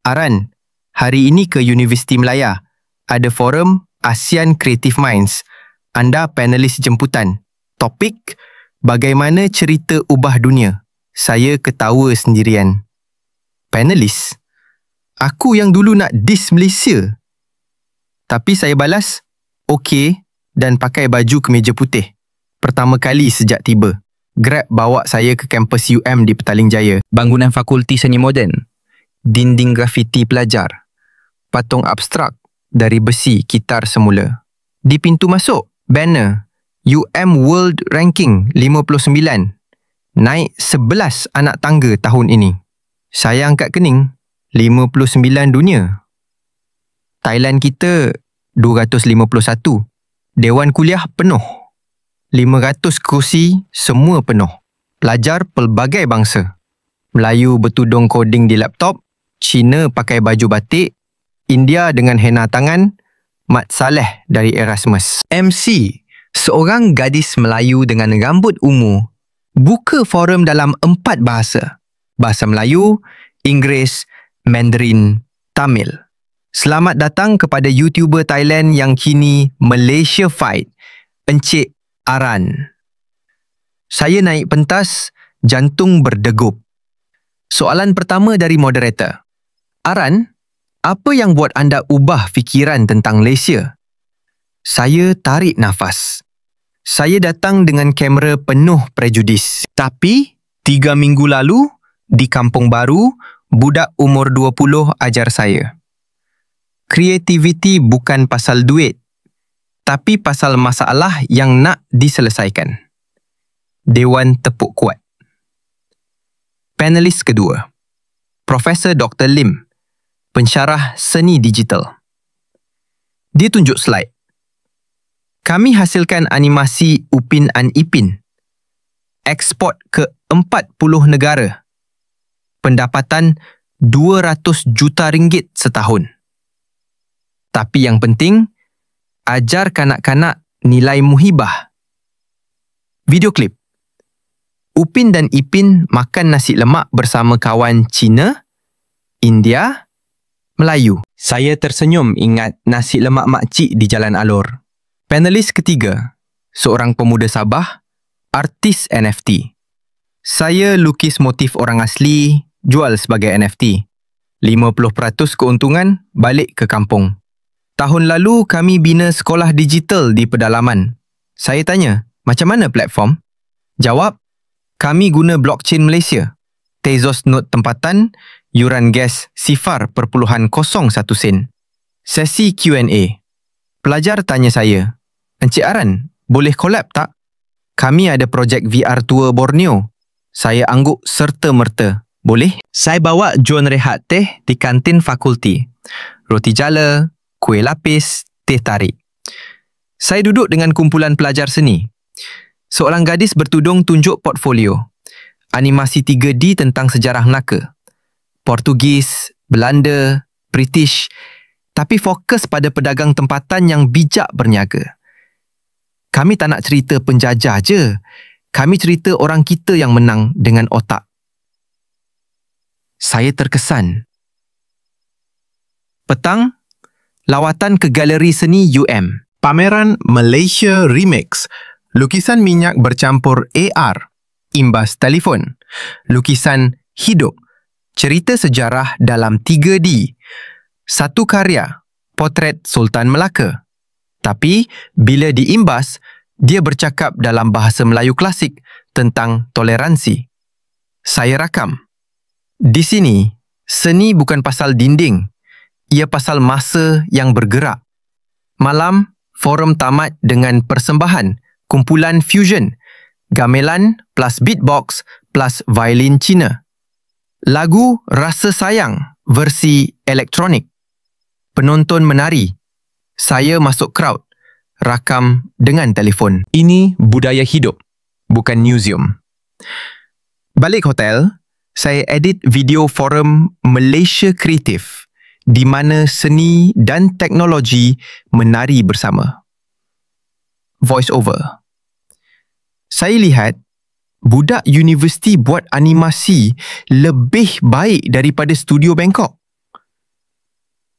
Speaker 2: Aran, hari ini ke Universiti Melaya. Ada forum ASEAN Creative Minds. Anda panelis jemputan. Topik, bagaimana cerita ubah dunia. Saya ketawa sendirian. Panelis? Aku yang dulu nak diss Malaysia. Tapi saya balas, okey, dan pakai baju kemeja putih. Pertama kali sejak tiba. Grab bawa saya ke kampus UM di Petaling Jaya. Bangunan Fakulti Seni Moden. Dinding grafiti pelajar. Patung abstrak dari besi kitar semula. Di pintu masuk, banner UM World Ranking 59. Naik 11 anak tangga tahun ini. Saya angkat kening. 59 dunia. Thailand kita 251. Dewan kuliah penuh. 500 kursi semua penuh. Pelajar pelbagai bangsa. Melayu bertudung coding di laptop, Cina pakai baju batik, India dengan henna tangan, Mat Saleh dari Erasmus. MC, seorang gadis Melayu dengan rambut ungu, buka forum dalam 4 bahasa. Bahasa Melayu, Inggeris, Mandarin, Tamil.
Speaker 1: Selamat datang kepada YouTuber Thailand yang kini Malaysia Fight, Encik Aran. Saya naik pentas, jantung berdegup. Soalan pertama dari moderator. Aran, apa yang buat anda ubah fikiran tentang Malaysia? Saya tarik nafas. Saya datang dengan kamera penuh prejudis. Tapi, 3 minggu lalu, di Kampung Baru, budak umur 20 ajar saya. Kreativiti bukan pasal duit, tapi pasal masalah yang nak diselesaikan. Dewan tepuk kuat. Panelis kedua, Profesor Dr. Lim, pensyarah seni digital. Dia tunjuk slide. Kami hasilkan animasi Upin and Ipin. Ekspor ke 40 negara. Pendapatan 200 juta ringgit setahun. Tapi yang penting, ajar kanak-kanak nilai muhibah. Video klip. Upin dan Ipin makan nasi lemak bersama kawan Cina, India, Melayu. Saya tersenyum ingat nasi lemak makcik di Jalan Alor. Panelis ketiga, seorang pemuda Sabah, artis NFT. Saya lukis motif orang asli, jual sebagai NFT. 50% keuntungan balik ke kampung. Tahun lalu kami bina sekolah digital di pedalaman. Saya tanya, macam mana platform? Jawab, kami guna blockchain Malaysia. Tezos Note tempatan, yuran gas $0.01 sen. Sesi Q&A. Pelajar tanya saya, Encik Aran, boleh collab tak? Kami ada projek VR tour Borneo. Saya angguk serta-merta. Boleh? Saya bawa John rehat teh di kantin fakulti. Roti jala, kuih lapis, teh tarik. Saya duduk dengan kumpulan pelajar seni. Seorang gadis bertudung tunjuk portfolio. Animasi 3D tentang sejarah Melaka. Portugis, Belanda, British. Tapi fokus pada pedagang tempatan yang bijak berniaga. Kami tak nak cerita penjajah je. Kami cerita orang kita yang menang dengan otak. Saya terkesan. Petang, lawatan ke galeri seni UM.
Speaker 2: Pameran Malaysia Remix. Lukisan minyak bercampur AR. Imbas telefon. Lukisan hidup. Cerita sejarah dalam 3D. Satu karya. Potret Sultan Melaka. Tapi, bila diimbas, dia bercakap dalam bahasa Melayu klasik tentang toleransi. Saya rakam. Di sini, seni bukan pasal dinding. Ia pasal masa yang bergerak. Malam, forum tamat dengan persembahan, kumpulan fusion, gamelan plus beatbox plus violin Cina. Lagu Rasa Sayang, versi elektronik. Penonton menari. Saya masuk crowd, rakam dengan telefon. Ini budaya hidup, bukan museum. Balik hotel, saya edit video forum Malaysia Kreatif di mana seni dan teknologi menari bersama. Voice over. Saya lihat budak universiti buat animasi lebih baik daripada studio Bangkok.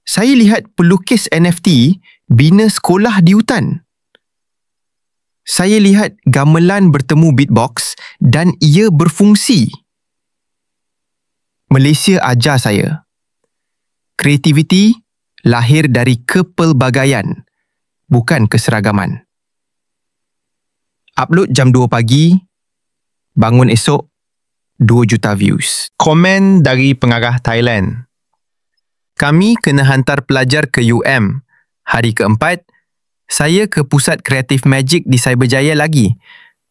Speaker 2: Saya lihat pelukis NFT bina sekolah di hutan. Saya lihat gamelan bertemu beatbox dan ia berfungsi. Malaysia ajar saya. Kreativiti lahir dari kepelbagaian, bukan keseragaman. Upload jam 2 pagi, bangun esok, 2 juta views. Komen dari pengarah Thailand. Kami kena hantar pelajar ke UM. Hari keempat, saya ke Pusat Kreatif Magic di Cyberjaya lagi.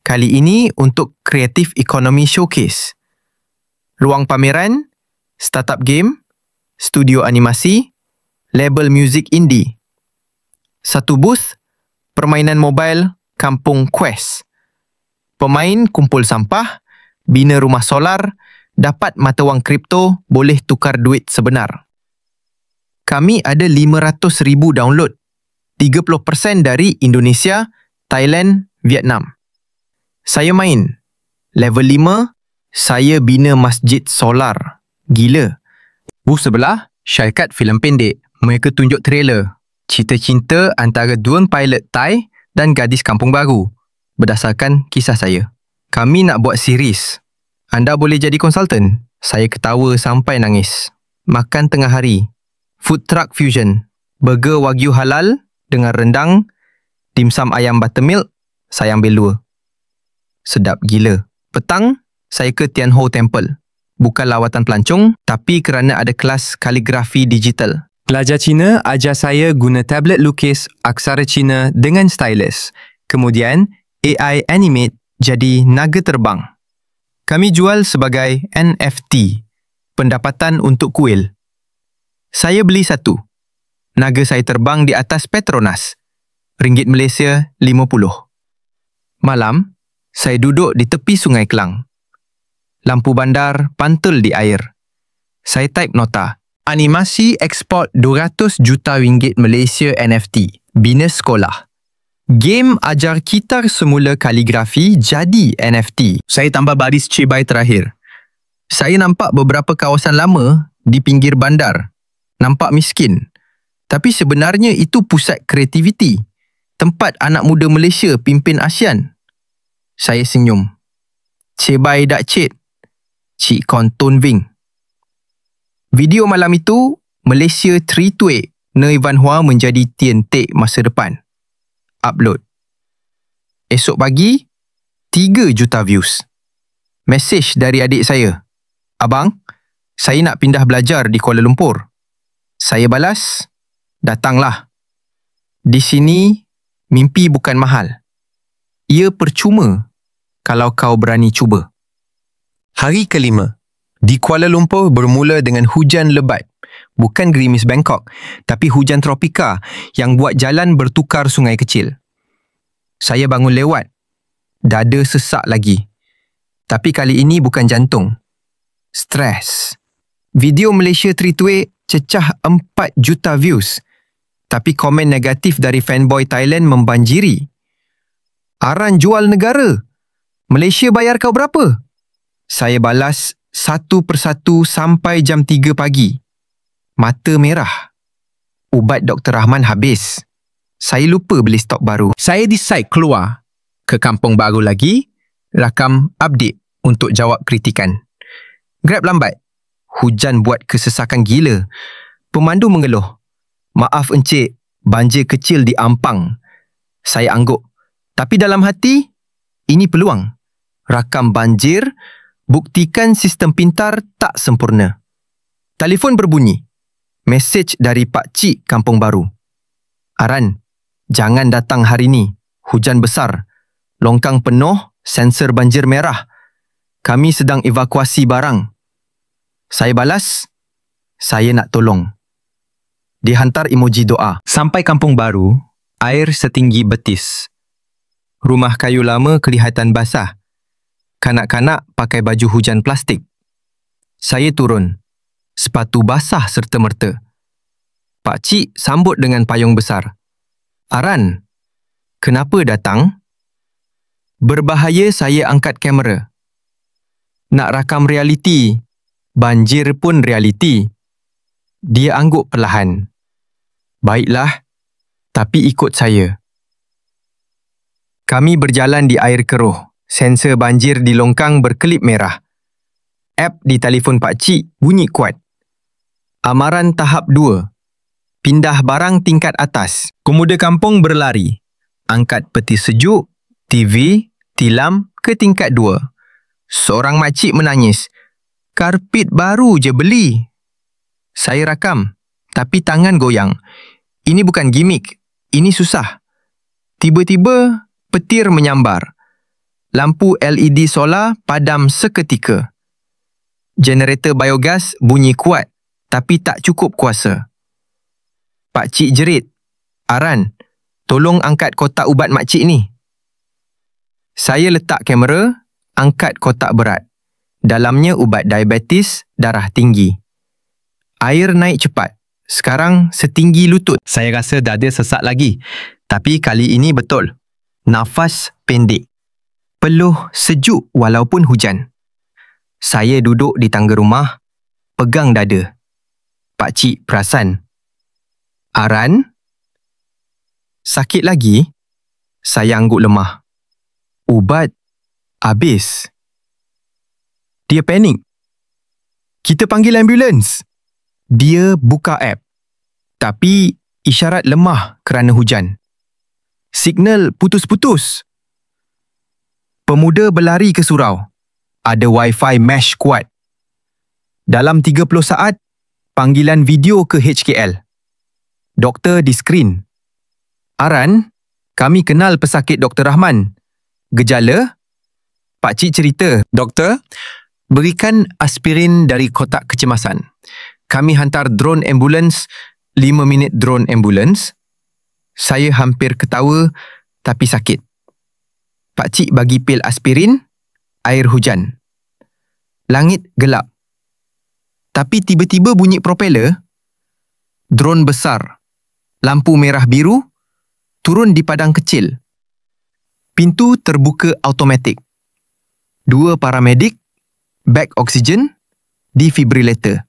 Speaker 2: Kali ini untuk Creative Economy Showcase. Ruang pameran, startup game, studio animasi, label muzik indie. Satu booth, permainan mobile Kampung Quest. Pemain kumpul sampah, bina rumah solar, dapat mata wang kripto, boleh tukar duit sebenar. Kami ada 500,000 download. 30% dari Indonesia, Thailand, Vietnam. Saya main. Level 5, saya bina masjid solar. Gila. Booth sebelah, syarikat filem pendek.
Speaker 1: Mereka tunjuk trailer, cerita cinta antara dua pilot Thai dan gadis kampung baru berdasarkan kisah saya. Kami nak buat series. Anda boleh jadi konsultan. Saya ketawa sampai nangis. Makan tengah hari. Food truck fusion. Burger wagyu halal dengan rendang. Dimsum ayam buttermilk. Saya ambil 2. Sedap gila. Petang, saya ke Tian Ho Temple. Bukan lawatan pelancong, tapi kerana ada kelas kaligrafi digital. Pelajar Cina ajar saya guna tablet lukis aksara Cina dengan stylus. Kemudian, AI animate jadi naga terbang. Kami jual sebagai NFT, pendapatan untuk kuil. Saya beli 1. Naga saya terbang di atas Petronas. Ringgit Malaysia 50. Malam, saya duduk di tepi Sungai Kelang. Lampu bandar pantul di air. Saya type nota. Animasi ekspor 200 juta ringgit Malaysia NFT. Bina sekolah. Game ajar kitar semula kaligrafi jadi NFT. Saya tambah baris cebai terakhir. Saya nampak beberapa kawasan lama di pinggir bandar. Nampak miskin. Tapi sebenarnya itu pusat kreativiti. Tempat anak muda Malaysia pimpin ASEAN. Saya senyum. Cebai dak cik. Cik kon Ton Ving. Video malam itu, Malaysia Tri Tuik Nei Van Hoa menjadi tientik masa depan. Upload. Esok pagi, 3 juta views. Mesej dari adik saya. Abang, saya nak pindah belajar di Kuala Lumpur. Saya balas, datanglah. Di sini, mimpi bukan mahal. Ia percuma kalau kau berani cuba. Hari kelima. Di Kuala Lumpur bermula dengan hujan lebat. Bukan gerimis Bangkok, tapi hujan tropika yang buat jalan bertukar sungai kecil. Saya bangun lewat. Dada sesak lagi. Tapi kali ini bukan jantung. Stres. Video Malaysia Tri Tuik cecah 4 juta views. Tapi komen negatif dari fanboy Thailand membanjiri. Aran jual negara. Malaysia bayar kau berapa? Saya balas satu persatu sampai jam 3 pagi. Mata merah. Ubat Dr. Rahman habis. Saya lupa beli stok baru. Saya decide keluar ke kampung baru lagi, rakam update untuk jawab kritikan. Grab lambat. Hujan buat kesesakan gila. Pemandu mengeluh. Maaf encik, banjir kecil di Ampang. Saya angguk. Tapi dalam hati, ini peluang. Rakam banjir, buktikan sistem pintar tak sempurna. Telefon berbunyi. Mesej dari Pak Cik Kampung Baru. Aran, jangan datang hari ni. Hujan besar. Longkang penuh, sensor banjir merah. Kami sedang evakuasi barang. Saya balas, saya nak tolong. Dihantar emoji doa. Sampai Kampung Baru, air setinggi betis. Rumah kayu lama kelihatan basah. Kanak-kanak pakai baju hujan plastik. Saya turun. Sepatu basah serta-merta. Pak Cik sambut dengan payung besar. Aran, kenapa datang? Berbahaya saya angkat kamera. Nak rakam realiti. Banjir pun realiti. Dia angguk perlahan. Baiklah, tapi ikut saya. Kami berjalan di air keruh. Sensor banjir di longkang berkelip merah. App di telefon Pak Cik bunyi kuat. Amaran tahap 2. Pindah barang tingkat atas. Pemuda kampung berlari. Angkat peti sejuk, TV, tilam ke tingkat 2. Seorang makcik menangis. Karpet baru je beli. Saya rakam, tapi tangan goyang. Ini bukan gimik, ini susah. Tiba-tiba, petir menyambar. Lampu LED solar padam seketika. Generator biogas bunyi kuat, tapi tak cukup kuasa. Pak Cik jerit, Aran, tolong angkat kotak ubat makcik ni. Saya letak kamera, angkat kotak berat. Dalamnya ubat diabetes, darah tinggi. Air naik cepat. Sekarang setinggi lutut. Saya rasa dada sesak lagi. Tapi kali ini betul. Nafas pendek. Peluh sejuk walaupun hujan. Saya duduk di tangga rumah, pegang dada. Pak Cik perasan. Aran? Sakit lagi? Saya angguk lemah. Ubat habis. Dia panik. Kita panggil ambulans. Dia buka app. Tapi isyarat lemah kerana hujan. Signal putus-putus. Pemuda berlari ke surau. Ada Wi-Fi mesh kuat. Dalam 30 saat, panggilan video ke HKL. Doktor di skrin. Aran, kami kenal pesakit Dr. Rahman. Gejala? Pakcik cerita. Doktor, berikan aspirin dari kotak kecemasan. Kami hantar drone ambulans, 5 minit drone ambulans. Saya hampir ketawa tapi sakit. Pakcik bagi pil aspirin, air hujan. Langit gelap. Tapi tiba-tiba bunyi propeller. Drone besar. Lampu merah biru. Turun di padang kecil. Pintu terbuka automatik. 2 paramedik. Beg oksigen. Defibrillator.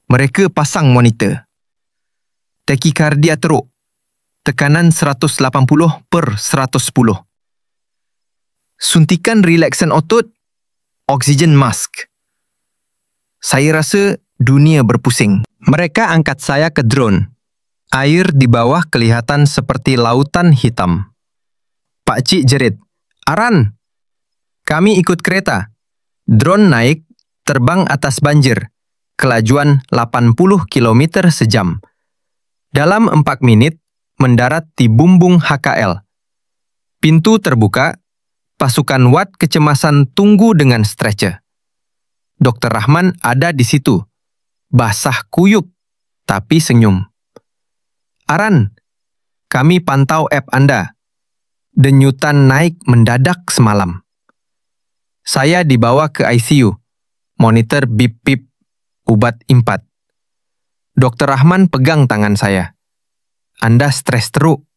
Speaker 1: Mereka pasang monitor. Takikardia teruk. Tekanan 180/110. Suntikan relaksan otot. Oksigen mask. Saya rasa dunia berpusing. Mereka angkat saya ke drone. Air di bawah kelihatan seperti lautan hitam. Pakcik jerit, Aran, kami ikut kereta. Drone naik, terbang atas banjir. Kelajuan 80 km sejam. Dalam 4 minit, mendarat di bumbung HKL. Pintu terbuka, pasukan WAT kecemasan tunggu dengan stretcher. Dr. Rahman ada di situ. Basah kuyup, tapi senyum. Aran, kami pantau app anda. Denyutan naik mendadak semalam. Saya dibawa ke ICU. Monitor bip-bip, ubat impat. Dr. Rahman pegang tangan saya. Anda stres teruk.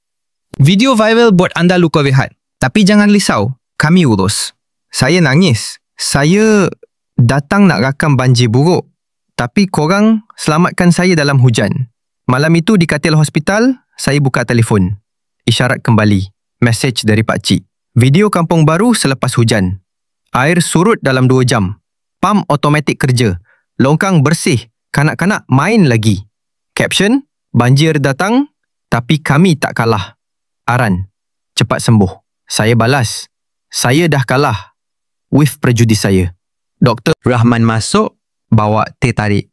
Speaker 1: Video viral buat anda luka rehat. Tapi jangan risau, kami urus. Saya nangis. Saya datang nak rakam banjir buruk. Tapi korang selamatkan saya dalam hujan. Malam itu di katil hospital, saya buka telefon. Isyarat kembali. Mesej dari pakcik. Video kampung baru selepas hujan. Air surut dalam 2 jam. Pam automatik kerja. Longkang bersih. Kanak-kanak main lagi. Caption, banjir datang, tapi kami tak kalah. Aran, cepat sembuh. Saya balas. Saya dah kalah. With prejudis saya. Dr. Rahman masuk, bawa teh tarik.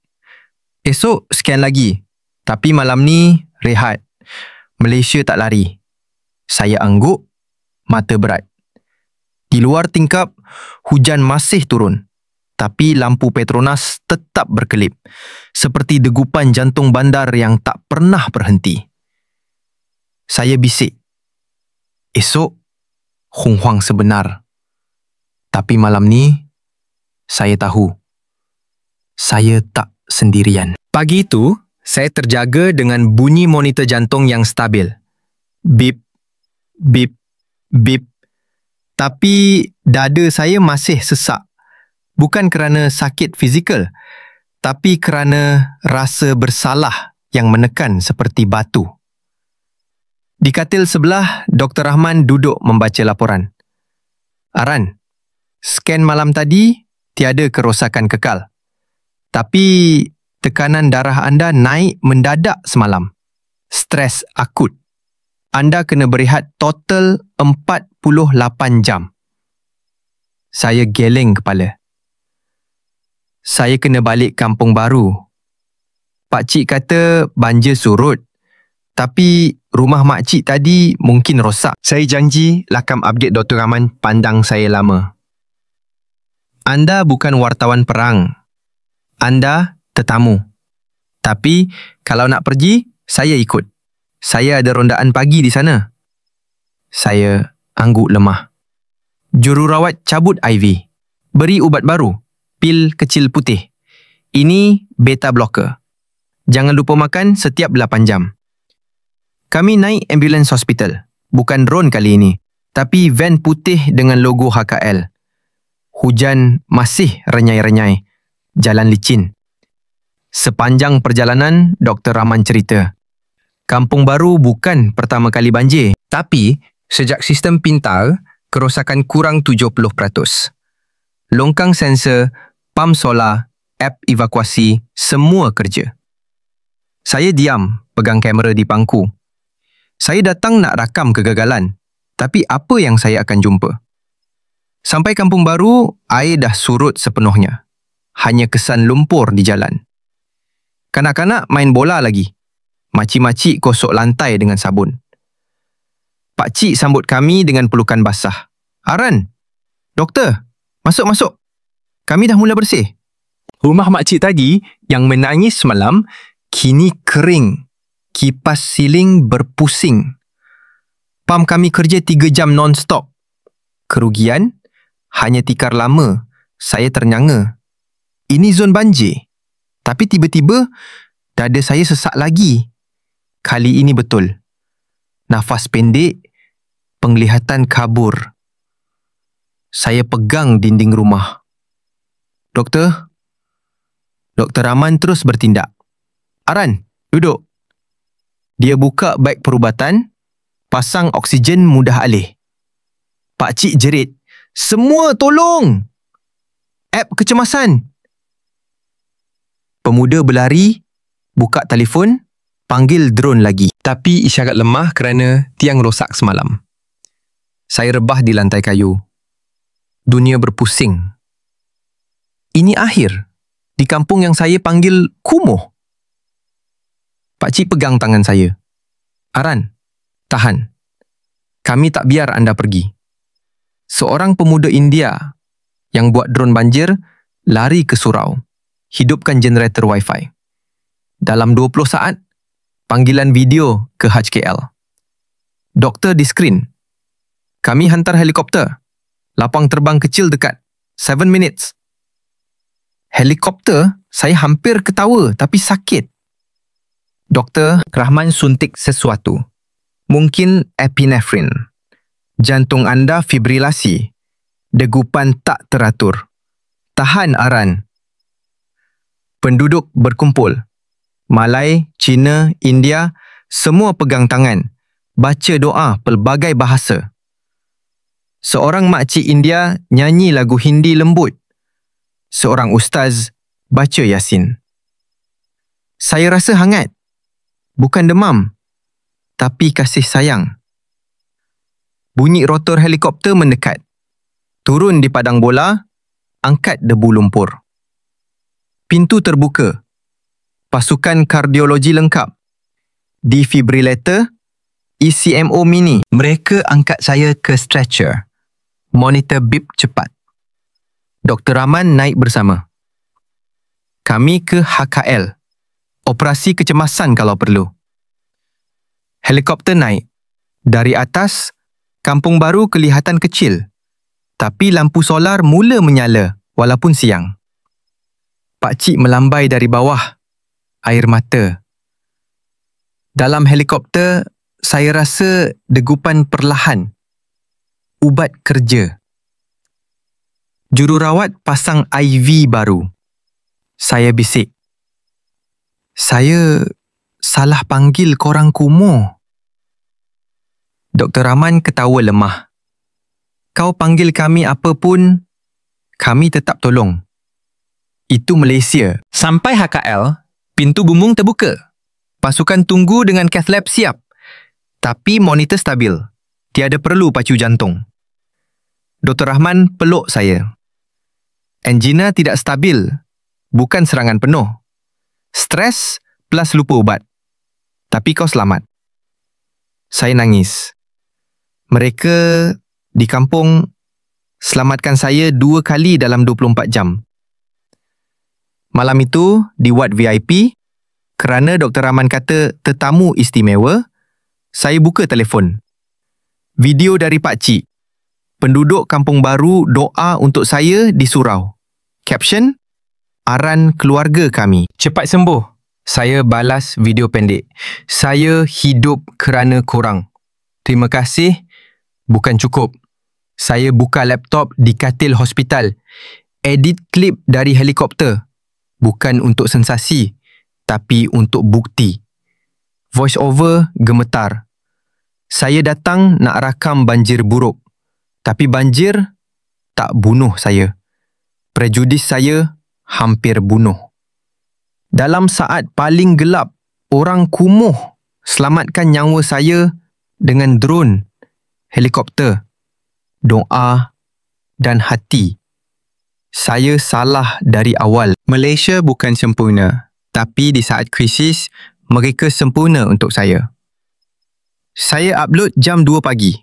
Speaker 1: Esok scan lagi. Tapi malam ni, rehat. Malaysia tak lari. Saya angguk, mata berat. Di luar tingkap, hujan masih turun. Tapi lampu Petronas tetap berkelip. Seperti degupan jantung bandar yang tak pernah berhenti. Saya bisik. Esok, Hong Huang sebenar. Tapi malam ni, saya tahu. Saya tak sendirian. Pagi itu, saya terjaga dengan bunyi monitor jantung yang stabil. Bip, bip, bip. Tapi dada saya masih sesak. Bukan kerana sakit fizikal, tapi kerana rasa bersalah yang menekan seperti batu. Di katil sebelah, Dr. Rahman duduk membaca laporan. Aran, scan malam tadi tiada kerosakan kekal. Tapi tekanan darah anda naik mendadak semalam. Stres akut. Anda kena berehat total 48 jam. Saya geleng kepala. Saya kena balik kampung baru. Pakcik kata banjir surut. Tapi rumah makcik tadi mungkin rosak. Saya janji lakam update Dr. Rahman pandang saya lama. Anda bukan wartawan perang. Anda tetamu. Tapi kalau nak pergi, saya ikut. Saya ada rondaan pagi di sana. Saya angguk lemah. Jururawat cabut IV. Beri ubat baru. Pil kecil putih. Ini beta blocker. Jangan lupa makan setiap 8 jam. Kami naik ambulans hospital. Bukan drone kali ini. Tapi van putih dengan logo HKL. Hujan masih renyai-renyai. Jalan licin. Sepanjang perjalanan, Dr. Rahman cerita. Kampung Baru bukan pertama kali banjir. Tapi, sejak sistem pintar, kerosakan kurang 70%. Longkang sensor, pam solar, app evakuasi, semua kerja. Saya diam, pegang kamera di pangku. Saya datang nak rakam kegagalan. Tapi apa yang saya akan jumpa? Sampai Kampung Baru, air dah surut sepenuhnya. Hanya kesan lumpur di jalan. Kanak-kanak main bola lagi. Makcik-makcik gosok lantai dengan sabun. Pakcik sambut kami dengan pelukan basah. Aran, doktor, masuk-masuk. Kami dah mula bersih. Rumah makcik tadi yang menangis semalam kini kering. Kipas siling berpusing. Pam kami kerja 3 jam non-stop. Kerugian? Hanya tikar lama. Saya ternyanga. Ini zon banjir. Tapi tiba-tiba, dada saya sesak lagi. Kali ini betul. Nafas pendek, penglihatan kabur. Saya pegang dinding rumah. Doktor? Dr. Rahman terus bertindak. Aran, duduk. Dia buka beg perubatan, pasang oksigen mudah alih. Pakcik jerit, semua tolong! App kecemasan. Pemuda berlari, buka telefon, panggil drone lagi. Tapi isyarat lemah kerana tiang rosak semalam. Saya rebah di lantai kayu. Dunia berpusing. Ini akhir. Di kampung yang saya panggil kumuh. Pakcik pegang tangan saya. Aran, tahan. Kami tak biar anda pergi. Seorang pemuda India yang buat drone banjir lari ke surau. Hidupkan generator Wi-Fi. Dalam 20 saat, panggilan video ke HKL. Doktor di skrin. Kami hantar helikopter. Lapang terbang kecil dekat. 7 minutes. Helikopter, saya hampir ketawa tapi sakit. Doktor Rahman suntik sesuatu. Mungkin epinefrin. Jantung anda fibrilasi. Degupan tak teratur. Tahan, Aran. Penduduk berkumpul. Malay, Cina, India, semua pegang tangan. Baca doa pelbagai bahasa. Seorang makcik India nyanyi lagu Hindi lembut. Seorang ustaz baca Yasin. Saya rasa hangat. Bukan demam, tapi kasih sayang. Bunyi rotor helikopter mendekat. Turun di padang bola, angkat debu lumpur. Pintu terbuka. Pasukan kardiologi lengkap. Defibrillator, ECMO mini. Mereka angkat saya ke stretcher. Monitor bip cepat. Dr. Rahman naik bersama. Kami ke HKL. Operasi kecemasan kalau perlu. Helikopter naik. Dari atas, Kampung Baru kelihatan kecil. Tapi lampu solar mula menyala walaupun siang. Pakcik melambai dari bawah. Air mata. Dalam helikopter, saya rasa degupan perlahan. Ubat kerja. Jururawat pasang IV baru. Saya bisik. Saya salah panggil korang kumuh. Dr. Rahman ketawa lemah. Kau panggil kami apa pun, kami tetap tolong. Itu Malaysia. Sampai HKL, pintu bumbung terbuka. Pasukan tunggu dengan cath lab siap. Tapi monitor stabil. Tiada perlu pacu jantung. Dr. Rahman peluk saya. Angina tidak stabil. Bukan serangan penuh. Stres plus lupa ubat. Tapi kau selamat. Saya nangis. Mereka di kampung selamatkan saya 2 kali dalam 24 jam. Malam itu di ward VIP, kerana Dr. Rahman kata tetamu istimewa, saya buka telefon. Video dari pakcik. Penduduk Kampung Baru doa untuk saya di surau. Caption, Aran keluarga kami. Cepat sembuh. Saya balas video pendek. Saya hidup kerana korang. Terima kasih. Bukan cukup. Saya buka laptop di katil hospital. Edit klip dari helikopter. Bukan untuk sensasi, tapi untuk bukti. Voice over gemetar. Saya datang nak rakam banjir buruk. Tapi banjir tak bunuh saya. Prejudis saya hampir bunuh. Dalam saat paling gelap, orang kumuh selamatkan nyawa saya dengan drone, helikopter, doa dan hati. Saya salah dari awal. Malaysia bukan sempurna, tapi di saat krisis, mereka sempurna untuk saya. Saya upload jam 2 pagi.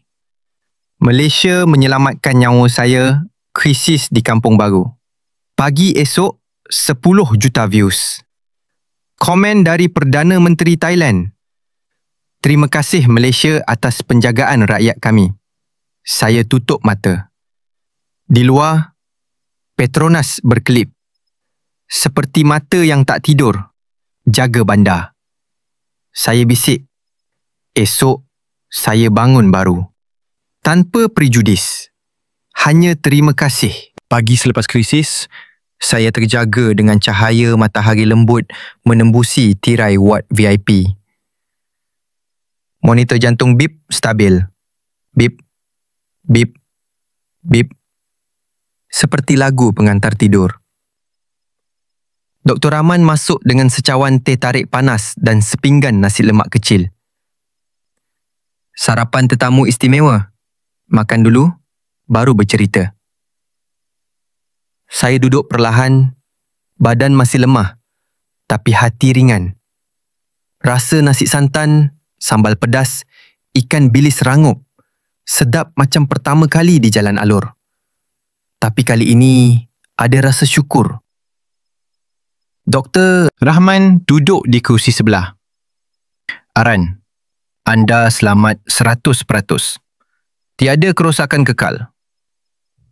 Speaker 1: Malaysia menyelamatkan nyawa saya, krisis di Kampung Baru. Pagi esok, 10 juta views. Komen dari Perdana Menteri Thailand. Terima kasih Malaysia atas penjagaan rakyat kami. Saya tutup mata. Di luar, Petronas berkelip. Seperti mata yang tak tidur, jaga bandar. Saya bisik. Esok, saya bangun baru. Tanpa prejudis. Hanya terima kasih. Pagi selepas krisis, saya terjaga dengan cahaya matahari lembut menembusi tirai ward VIP. Monitor jantung bip stabil. Bip, bip, bip. Seperti lagu pengantar tidur. Dr. Rahman masuk dengan secawan teh tarik panas dan sepinggan nasi lemak kecil. Sarapan tetamu istimewa. Makan dulu, baru bercerita. Saya duduk perlahan, badan masih lemah, tapi hati ringan. Rasa nasi santan, sambal pedas, ikan bilis rangup, sedap macam pertama kali di Jalan Alor. Tapi kali ini, ada rasa syukur. Dr. Rahman duduk di kursi sebelah. Aran, anda selamat 100%. Tiada kerosakan kekal.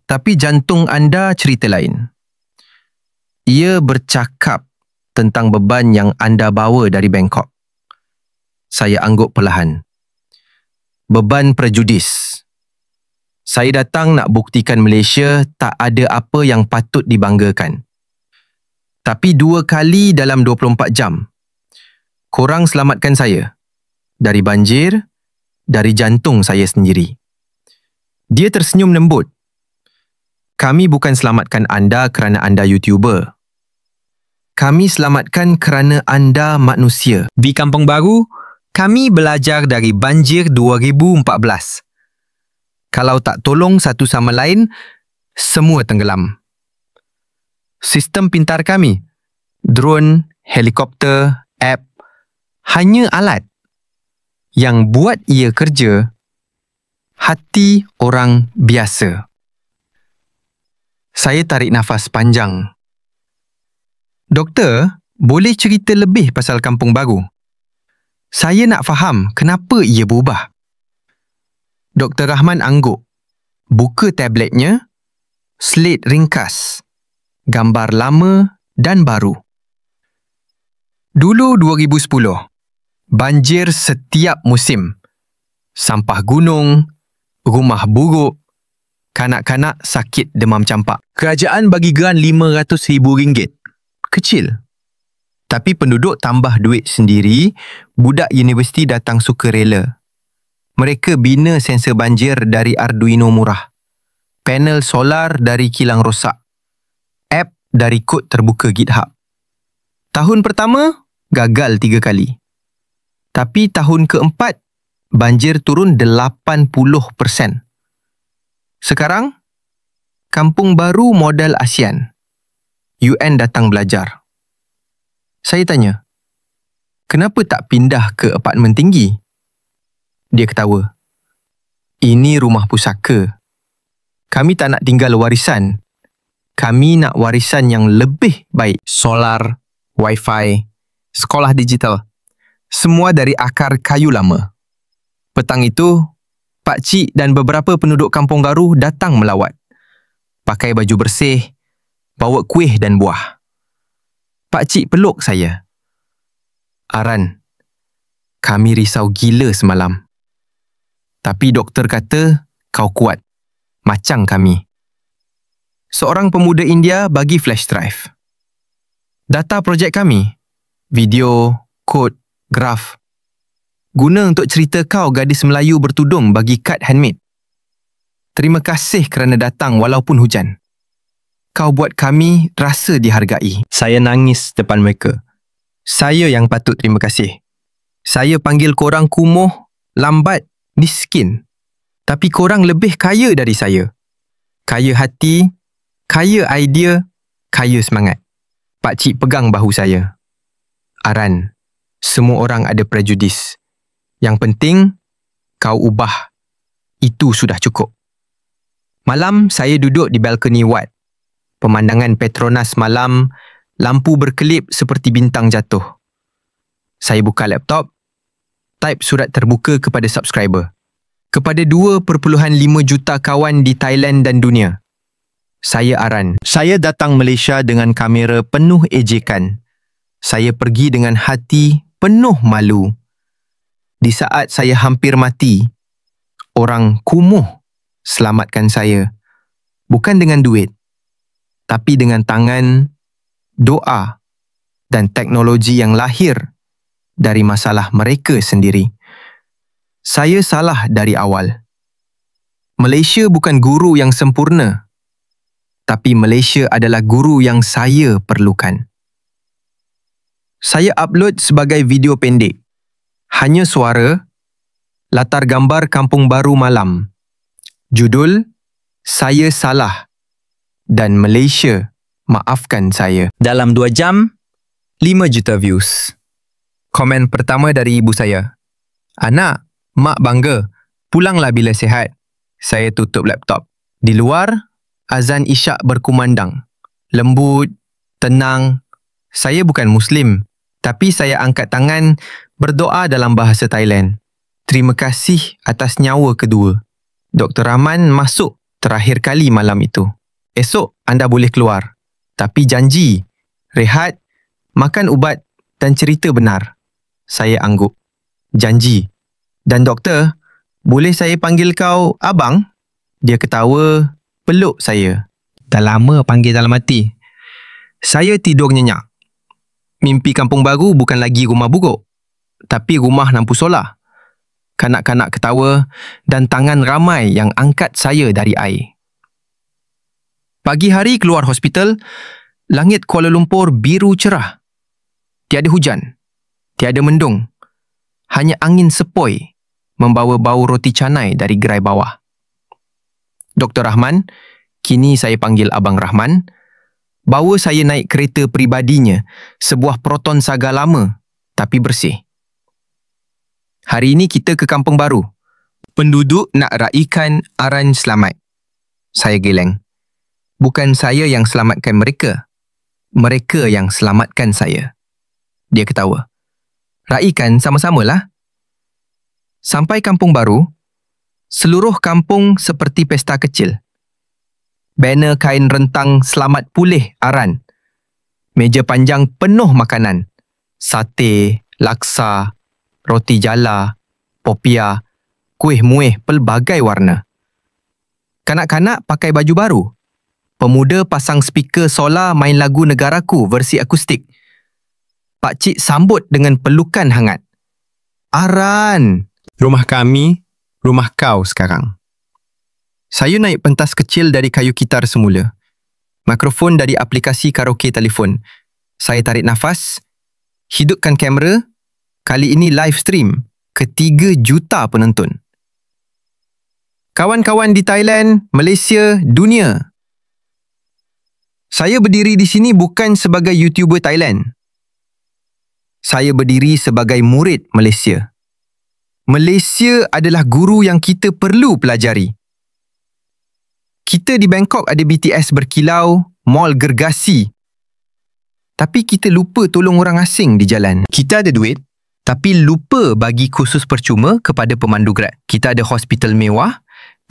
Speaker 1: Tapi jantung anda cerita lain. Ia bercakap tentang beban yang anda bawa dari Bangkok. Saya angguk perlahan. Beban prejudis. Saya datang nak buktikan Malaysia tak ada apa yang patut dibanggakan. Tapi 2 kali dalam 24 jam, korang selamatkan saya. Dari banjir, dari jantung saya sendiri. Dia tersenyum lembut. Kami bukan selamatkan anda kerana anda YouTuber. Kami selamatkan kerana anda manusia. Di Kampung Baru, kami belajar dari banjir 2014. Kalau tak tolong satu sama lain, semua tenggelam. Sistem pintar kami, drone, helikopter, app, hanya alat. Yang buat ia kerja, hati orang biasa. Saya tarik nafas panjang. Doktor, boleh cerita lebih pasal Kampung Baru? Saya nak faham kenapa ia berubah. Dr. Rahman angguk. Buka tabletnya, slate ringkas, gambar lama dan baru. Dulu 2010, banjir setiap musim. Sampah gunung, rumah buruk, kanak-kanak sakit demam campak. Kerajaan bagi geran RM500,000. Kecil. Tapi penduduk tambah duit sendiri, budak universiti datang sukarela. Mereka bina sensor banjir dari Arduino murah. Panel solar dari kilang rosak. App dari kod terbuka GitHub. Tahun pertama, gagal 3 kali. Tapi tahun keempat, banjir turun 80%. Sekarang, Kampung Baru model ASEAN. UN datang belajar. Saya tanya, kenapa tak pindah ke apartmen tinggi? Dia ketawa. Ini rumah pusaka. Kami tak nak tinggal warisan. Kami nak warisan yang lebih baik. Solar, wifi, sekolah digital. Semua dari akar kayu lama. Petang itu, Pak Cik dan beberapa penduduk Kampung Baru datang melawat. Pakai baju bersih, bawa kuih dan buah. Pak Cik peluk saya. Aran, kami risau gila semalam. Tapi doktor kata kau kuat, macam kami. Seorang pemuda India bagi flash drive. Data projek kami, video, kod, graf.
Speaker 2: Guna untuk cerita kau gadis Melayu bertudung bagi kad handmade. Terima kasih kerana datang walaupun hujan. Kau buat kami rasa dihargai.
Speaker 1: Saya nangis depan mereka. Saya yang patut terima kasih. Saya panggil korang kumuh, lambat, miskin. Tapi korang lebih kaya dari saya. Kaya hati, kaya idea, kaya semangat. Pakcik pegang bahu saya. Aran, semua orang ada prejudis. Yang penting, kau ubah. Itu sudah cukup. Malam, saya duduk di balkoni wad. Pemandangan Petronas malam, lampu berkelip seperti bintang jatuh. Saya buka laptop, type surat terbuka kepada subscriber. Kepada 2.5 juta kawan di Thailand dan dunia. Saya Aran. Saya datang Malaysia dengan kamera penuh ejekan. Saya pergi dengan hati penuh malu. Di saat saya hampir mati, orang kumuh selamatkan saya. Bukan dengan duit, tapi dengan tangan, doa dan teknologi yang lahir dari masalah mereka sendiri. Saya salah dari awal. Malaysia bukan guru yang sempurna, tapi Malaysia adalah guru yang saya perlukan. Saya upload sebagai video pendek. Hanya suara, latar gambar kampung baru malam. Judul, Saya Salah dan Malaysia Maafkan Saya. Dalam 2 jam, 5 juta views. Komen pertama dari ibu saya. Anak, mak bangga. Pulanglah bila sihat. Saya tutup laptop. Di luar, azan isyak berkumandang. Lembut, tenang. Saya bukan Muslim, tapi saya angkat tangan berdoa dalam bahasa Thailand. Terima kasih atas nyawa kedua. Dr. Rahman masuk terakhir kali malam itu. Esok anda boleh keluar. Tapi janji, rehat, makan ubat dan cerita benar. Saya angguk. Janji. Dan doktor, boleh saya panggil kau abang? Dia ketawa, peluk saya. Dah lama panggil dalam hati. Saya tidur nyenyak. Mimpi kampung baru bukan lagi rumah buruk, tapi rumah lampu solar. Kanak-kanak ketawa dan tangan ramai yang angkat saya dari air. Pagi hari keluar hospital, langit Kuala Lumpur biru cerah. Tiada hujan, tiada mendung. Hanya angin sepoi membawa bau roti canai dari gerai bawah. Dr. Rahman, kini saya panggil Abang Rahman, bawa saya naik kereta peribadinya, sebuah Proton Saga lama tapi bersih. Hari ini kita ke kampung baru. Penduduk nak raikan Aran selamat. Saya geleng. Bukan saya yang selamatkan mereka. Mereka yang selamatkan saya. Dia ketawa. Raikan sama-samalah. Sampai kampung baru, seluruh kampung seperti pesta kecil. Banner kain rentang selamat pulih Aran. Meja panjang penuh makanan. Sate, laksa, roti jala, popia, kuih muih pelbagai warna. Kanak-kanak pakai baju baru. Pemuda pasang speaker solar main lagu Negaraku versi akustik. Pakcik sambut dengan pelukan hangat. Aran! Rumah kami, rumah kau sekarang. Saya naik pentas kecil dari kayu gitar semula. Mikrofon dari aplikasi karaoke telefon. Saya tarik nafas, hidupkan kamera. Kali ini live stream ke 3 juta penonton. Kawan-kawan di Thailand, Malaysia, dunia. Saya berdiri di sini bukan sebagai YouTuber Thailand. Saya berdiri sebagai murid Malaysia. Malaysia adalah guru yang kita perlu pelajari. Kita di Bangkok ada BTS berkilau, mall gergasi. Tapi kita lupa tolong orang asing di jalan. Kita ada duit, tapi lupa bagi kursus percuma kepada pemandu Grab. Kita ada hospital mewah,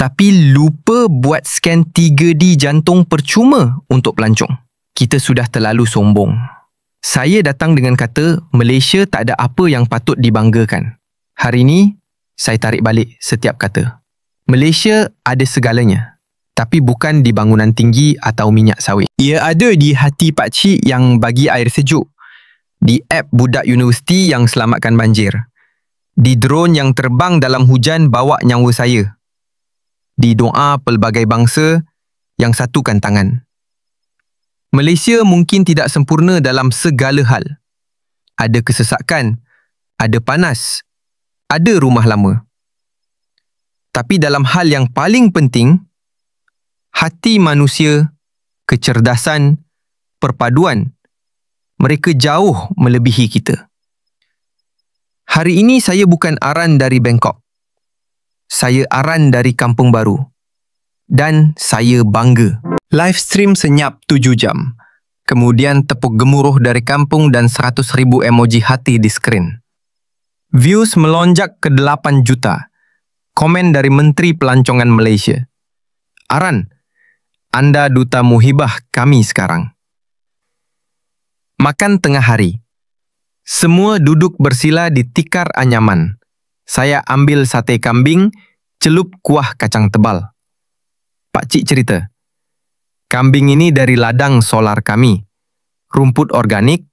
Speaker 1: tapi lupa buat scan 3D jantung percuma untuk pelancong. Kita sudah terlalu sombong. Saya datang dengan kata Malaysia tak ada apa yang patut dibanggakan. Hari ini, saya tarik balik setiap kata. Malaysia ada segalanya, tapi bukan di bangunan tinggi atau minyak sawit. Ia ada di hati pakcik yang bagi air sejuk, di app budak universiti yang selamatkan banjir, Di drone yang terbang dalam hujan bawa nyawa saya. Di doa pelbagai bangsa yang satukan tangan. Malaysia mungkin tidak sempurna dalam segala hal. Ada kesesakan, ada panas, ada rumah lama. Tapi dalam hal yang paling penting, hati manusia, kecerdasan, perpaduan, mereka jauh melebihi kita. Hari ini saya bukan Aran dari Bangkok. Saya Aran dari Kampung Baru. Dan saya bangga. Live stream senyap 7 jam. Kemudian tepuk gemuruh dari kampung dan 100,000 emoji hati di skrin. Views melonjak ke 8 juta. Komen dari Menteri Pelancongan Malaysia. Aran, anda duta muhibah kami sekarang. Makan tengah hari. Semua duduk bersila di tikar anyaman. Saya ambil sate kambing, celup kuah kacang tebal. Pakcik cerita, kambing ini dari ladang solar kami. Rumput organik,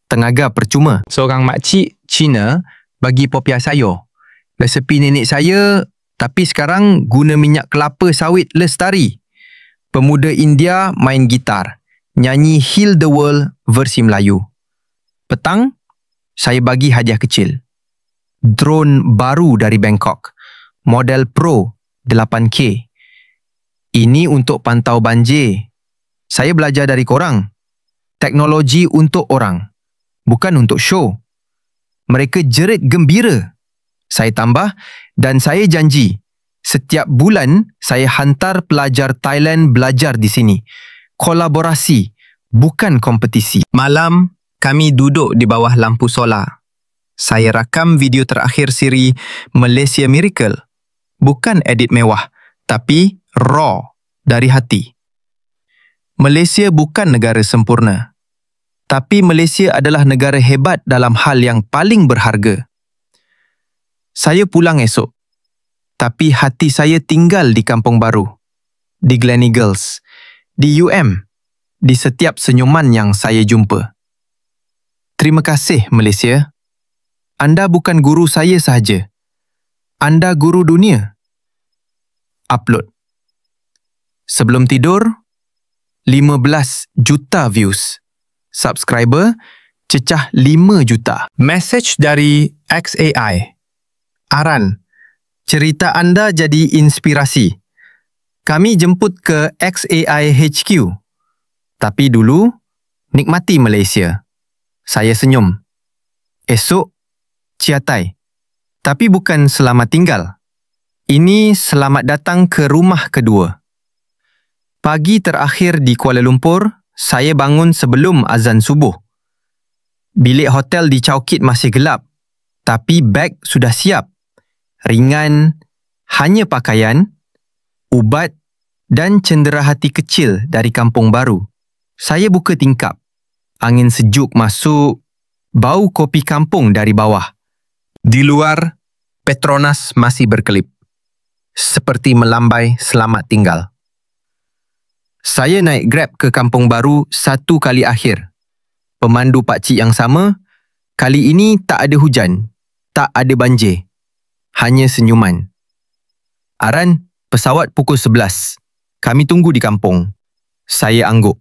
Speaker 1: tenaga percuma. Seorang makcik Cina bagi popiah sayur. Resepi nenek saya, tapi sekarang guna minyak kelapa sawit lestari. Pemuda India main gitar, nyanyi Heal the World versi Melayu. Petang, saya bagi hadiah kecil. Drone baru dari Bangkok, model Pro 8K. Ini untuk pantau banjir. Saya belajar dari korang. Teknologi untuk orang, bukan untuk show. Mereka jerit gembira. Saya tambah dan saya janji, setiap bulan saya hantar pelajar Thailand belajar di sini. Kolaborasi, bukan kompetisi. Malam, kami duduk di bawah lampu solar. Saya rakam video terakhir siri Malaysia Miracle. Bukan edit mewah, tapi raw dari hati. Malaysia bukan negara sempurna. Tapi Malaysia adalah negara hebat dalam hal yang paling berharga. Saya pulang esok. Tapi hati saya tinggal di Kampung Baru. Di Gleneagles. Di UM. Di setiap senyuman yang saya jumpa. Terima kasih Malaysia. Anda bukan guru saya sahaja. Anda guru dunia. Upload. Sebelum tidur, 15 juta views. Subscriber, cecah 5 juta. Message dari XAI. Aran, cerita anda jadi inspirasi. Kami jemput ke XAI HQ. Tapi dulu, nikmati Malaysia. Saya senyum. Esok, ciatai. Tapi bukan selamat tinggal. Ini selamat datang ke rumah kedua. Pagi terakhir di Kuala Lumpur, saya bangun sebelum azan subuh. Bilik hotel di Chowkit masih gelap, tapi beg sudah siap. Ringan, hanya pakaian, ubat dan cenderahati kecil dari Kampung Baru. Saya buka tingkap. Angin sejuk masuk, bau kopi kampung dari bawah. Di luar, Petronas masih berkelip. Seperti melambai selamat tinggal. Saya naik Grab ke Kampung Baru 1 kali akhir. Pemandu pakcik yang sama, kali ini tak ada hujan, tak ada banjir. Hanya senyuman. Aran, pesawat pukul 11. Kami tunggu di kampung. Saya angguk.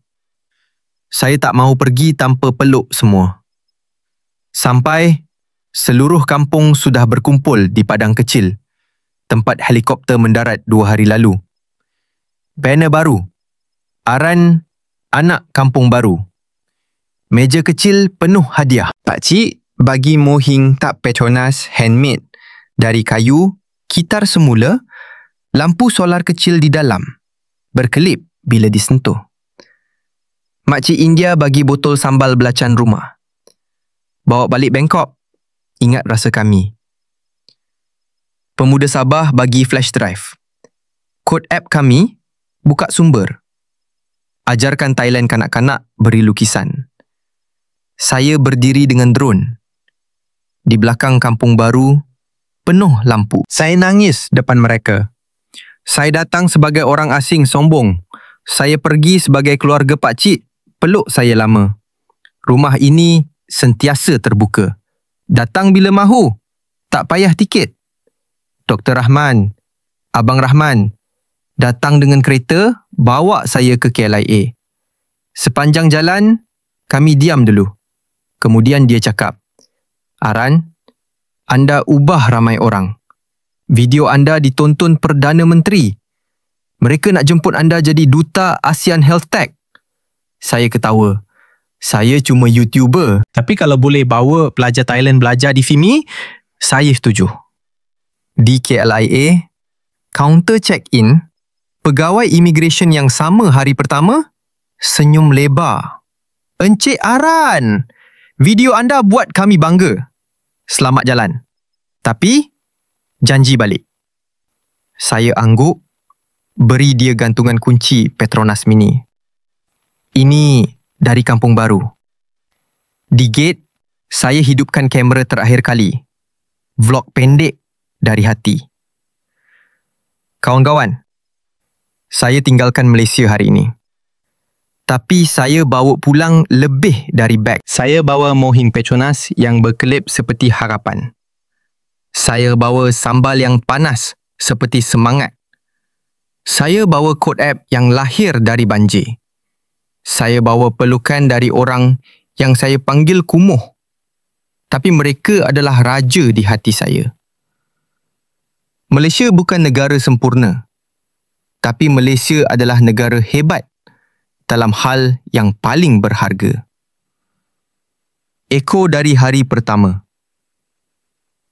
Speaker 1: Saya tak mahu pergi tanpa peluk semua. Sampai, seluruh kampung sudah berkumpul di padang kecil, tempat helikopter mendarat 2 hari lalu. Banner baru. Aran, anak Kampung Baru. Meja kecil penuh hadiah. Pakcik bagi mohing tak Petronas handmade. Dari kayu, gitar semula, lampu solar kecil di dalam. Berkelip bila disentuh. Makcik India bagi botol sambal belacan rumah. Bawa balik Bangkok. Ingat rasa kami. Pemuda Sabah bagi flash drive. Kod app kami, buka sumber. Ajarkan Thailand kanak-kanak beri lukisan. Saya berdiri dengan drone. Di belakang Kampung Baru, penuh lampu. Saya nangis depan mereka. Saya datang sebagai orang asing sombong. Saya pergi sebagai keluarga pakcik. Peluk saya lama. Rumah ini sentiasa terbuka. Datang bila mahu. Tak payah tiket. Dr. Rahman, Abang Rahman, datang dengan kereta, bawa saya ke KLIA. Sepanjang jalan, kami diam dulu. Kemudian dia cakap, Aran, anda ubah ramai orang. Video anda ditonton Perdana Menteri. Mereka nak jemput anda jadi duta ASEAN Health Tech. Saya ketawa. Saya cuma YouTuber.
Speaker 2: Tapi kalau boleh bawa pelajar Thailand belajar di FIMI, saya setuju.
Speaker 1: Di KLIA, kaunter check-in, pegawai immigration yang sama hari pertama, senyum lebar. Encik Aran, video anda buat kami bangga. Selamat jalan. Tapi, janji balik. Saya angguk, beri dia gantungan kunci Petronas Mini. Ini dari Kampung Baru. Di gate, saya hidupkan kamera terakhir kali. Vlog pendek dari hati. Kawan-kawan, saya tinggalkan Malaysia hari ini. Tapi saya bawa pulang lebih dari beg.
Speaker 2: Saya bawa Mohin Petronas yang berkelip seperti harapan.
Speaker 1: Saya bawa sambal yang panas seperti semangat. Saya bawa kod app yang lahir dari banjir. Saya bawa pelukan dari orang yang saya panggil kumuh. Tapi mereka adalah raja di hati saya. Malaysia bukan negara sempurna. Tapi Malaysia adalah negara hebat dalam hal yang paling berharga. Eko dari hari pertama.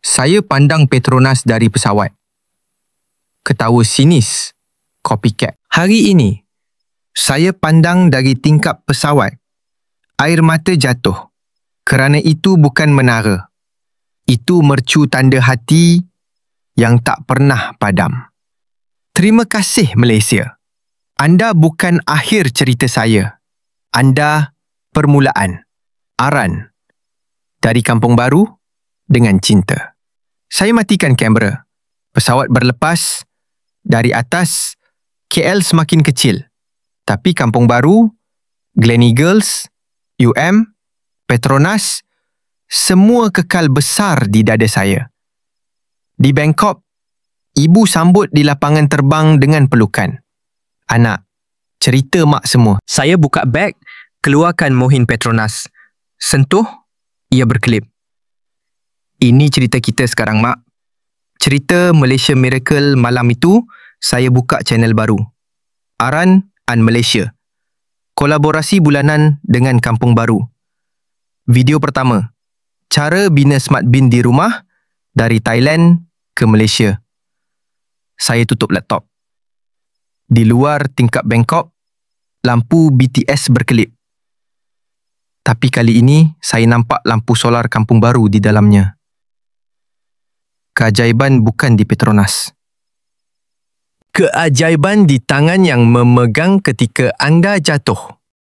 Speaker 1: Saya pandang Petronas dari pesawat. Ketawa sinis, copycat. Hari ini, saya pandang dari tingkap pesawat. Air mata jatuh. Kerana itu bukan menara. Itu mercu tanda hati yang tak pernah padam. Terima kasih Malaysia. Anda bukan akhir cerita saya. Anda permulaan. Aran. Dari Kampung Baru dengan cinta. Saya matikan kamera. Pesawat berlepas. Dari atas, KL semakin kecil. Tapi Kampung Baru, Gleneagles, Petronas, semua kekal besar di dada saya. Di Bangkok, ibu sambut di lapangan terbang dengan pelukan. Anak, cerita mak semua. Saya buka beg, keluarkan Mohin Petronas. Sentuh, ia berkelip. Ini cerita kita sekarang, mak. Cerita Malaysia Miracle malam itu, saya buka channel baru. Aran and Malaysia. Kolaborasi bulanan dengan Kampung Baru. Video pertama. Cara bina Smart Bin di rumah dari Thailand ke Malaysia. Saya tutup laptop. Di luar tingkap Bangkok, lampu BTS berkelip. Tapi kali ini, saya nampak lampu solar Kampung Baru di dalamnya. Keajaiban bukan di Petronas. Keajaiban di tangan yang memegang ketika anda jatuh.